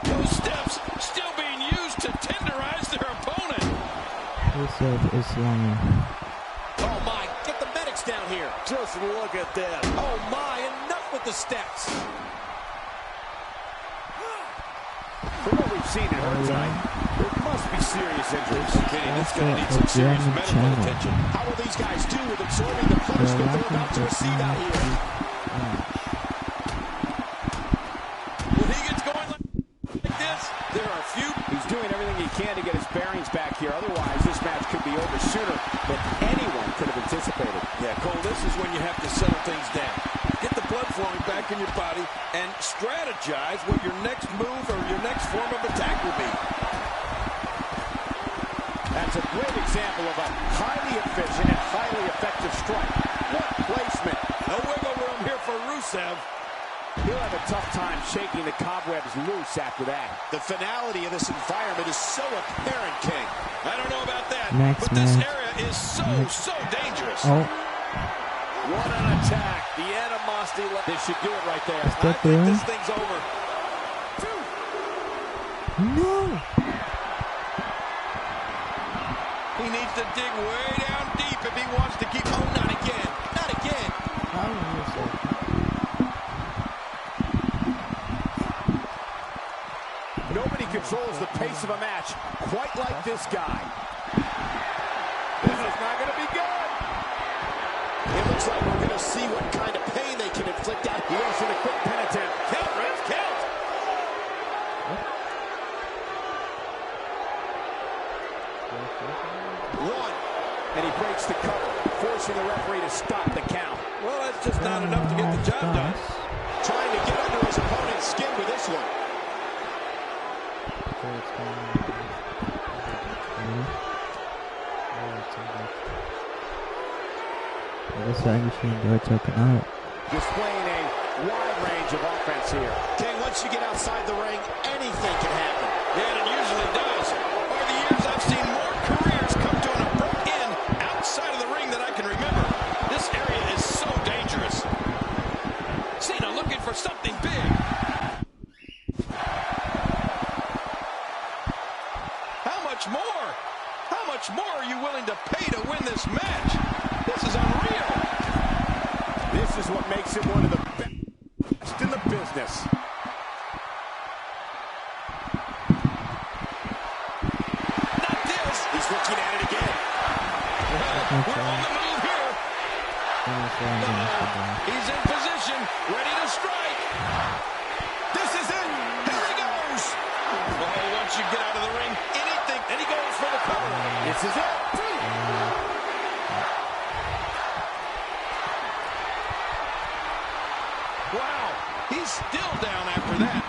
Those steps still being used to tenderize their opponent. Rusev is lying. Oh my, get the medics down here. Just look at that. Oh my, enough with the steps. From what we've seen in her tonight, there must be serious injuries. Kenny, this is going to need some serious medical attention. How will these guys do with absorbing the punishment they're about to receive out here? When he gets going like this, there are a few. He's doing everything he can to get his bearings back here. Otherwise, this match could be over sooner than anyone could have anticipated. Yeah, Cole, this is when you have to settle things down. Get the blood flowing back in your body and strategize what your next move or your next form of attack will be. That's a great example of a highly efficient and highly effective strike. What placement. No wiggle room here for Rusev. He'll have a tough time shaking the cobwebs loose after that. The finality of this environment is so apparent, King. I don't know about that, Next but this match. area is so dangerous. Oh, What an attack. The animosity. This should do it right there. I step think in. this thing's over. No. He needs to dig way down deep if he wants to keep. Oh, not again. Not again. How Rusev? Nobody controls the pace of a match quite like this guy. This is not going to be good. It looks like we're going to see what kind of pain they can inflict out here. He goes for the quick pin attempt. Count, Ref, count. One. And he breaks the cover, forcing the referee to stop the count. Well, that's just not enough to get the job done. Trying to get under his opponent's skin with this one. Das war eigentlich wie ein deutscher Kanal. Displaying a wide range of offense here. King, once you get outside the ring, anything can happen. Yeah, and it usually does. Over the years, I've seen more careers come to an abrupt end outside of the ring than I can remember. This area is so dangerous. Cena looking for something big. How much more? How match. This is unreal. This is what makes it one of the best in the business. Not this. He's looking at it again. We're on the move here. He's in position, ready to strike. This is it. Here he goes. Oh, once you get out of the ring, anything, and he goes for the cover. This is it. Wow, he's still down after that.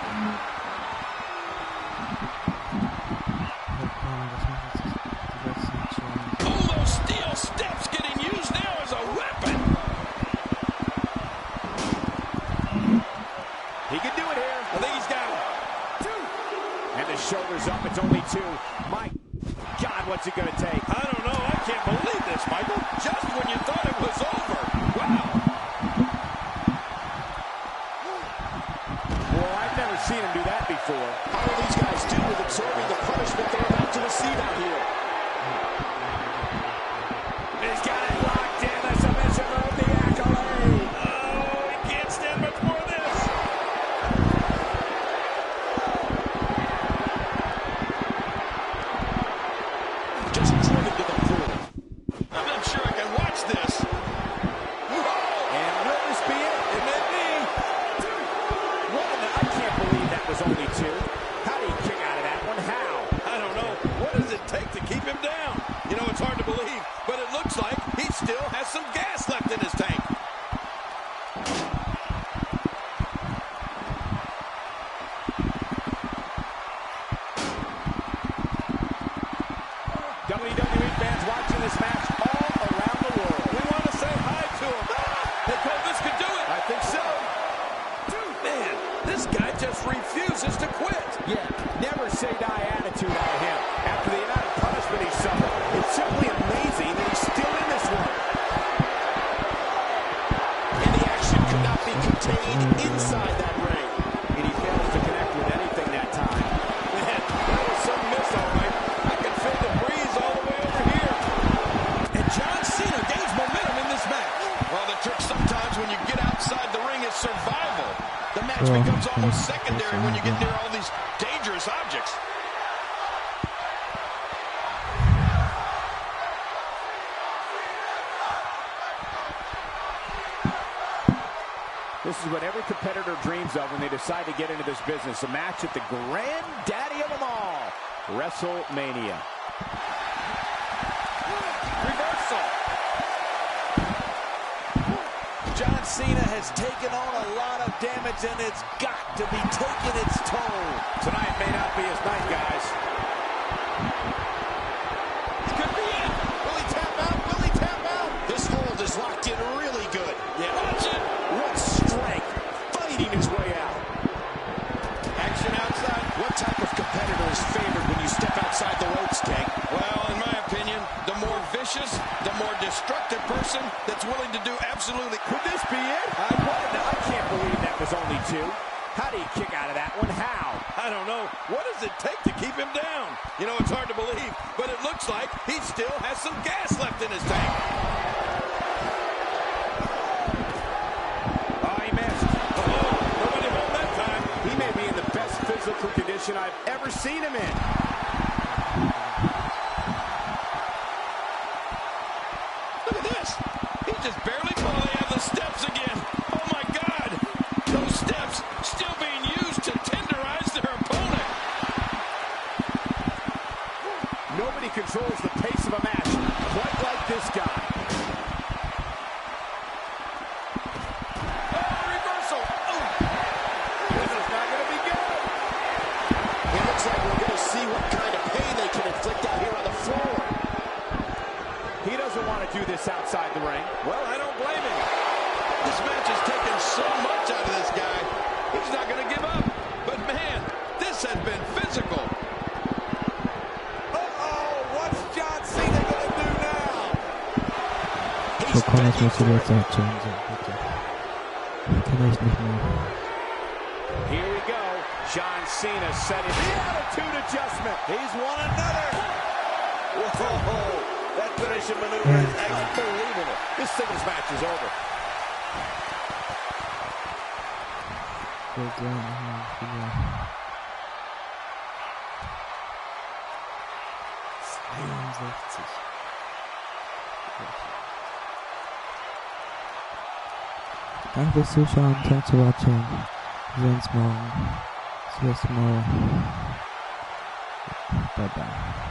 Oh, those steel steps getting used now as a weapon. He can do it here. I think he's got him. And the shoulder's up. It's only 2. My God, what's it going to take? I don't know. I can't believe this, Michael. Just when you thought it was over. Wow. Well, I've never seen him do that before. How do these guys do with absorbing the punishment they're about to receive out here? He's got it locked in. The submission move, the accolade. Oh, he can't stand much more of this. Just driven to the floor. I'm not sure I can watch this. Whoa. And will this be it? It may be. I can't believe that was only 2. How do you kick out of that one? How? I don't know. What does it take to keep him down? You know, it's hard to believe, but it looks like he still has some gas left in his tank. WWE fans watching this match all around the world. We want to say hi to him. Hey, Cole, this could do it. I think so. Man, this guy just refuses to quit. Yeah, never say die attitude out of him. After the amount of punishment he suffered, it's simply amazing that he's still in this one. And the action could not be contained inside that ring. And he fails to connect with anything that time. Man, that was some miss, all right. I can feel the breeze all the way over here. And John Cena gains momentum in this match. Well, the trick sometimes when you get outside the ring is survival. The match becomes almost secondary when you get near all these dangerous objects. This is what every competitor dreams of when they decide to get into this business. A match at the granddaddy of them all, WrestleMania. Reversal. John Cena has taken on a lot of damage, and it's got to be taking its toll. Tonight may not be his night, guys. This could be it. Will he tap out? Will he tap out? This hold is locked in really good. Yeah, watch it. What strength, fighting his way out. Action outside. What type of competitor is favored when you step outside the ropes, King? Well, in my opinion, the more vicious, the more destructive person that's willing to do absolutely... Could this be it? I can't believe that was only 2. How do you kick out of that one? How? I don't know. What does it take to keep him down? You know, it's hard to believe, but it looks like he still has some gas left in his tank. Oh, he missed. Oh, nobody home that time. He may be in the best physical condition I've ever seen him in. Look at this. He's just barely... Oh, they have the steps again. Oh, my God. Those steps still being used to tenderize their opponent. Nobody controls the pace of a match quite like this guy. Oh, reversal. Oh. This is not going to be good. It looks like we're going to see what kind of pain they can inflict out here on the floor. He doesn't want to do this outside the ring. Well, I don't blame him. This match has taken so much out of this guy. He's not going to give up. But, man, this has been physical. Uh-oh, what's John Cena going to do now? So kann es nicht so sein, bitte. Vielleicht nicht mehr. Here we go. John Cena setting the attitude adjustment. He's won another. Whoa, that finishing maneuver is unbelievable. This singles match is over. Danke fürs Zuschauen, thanks for watching. Wir sehen uns morgen. Bis morgen. Bye bye.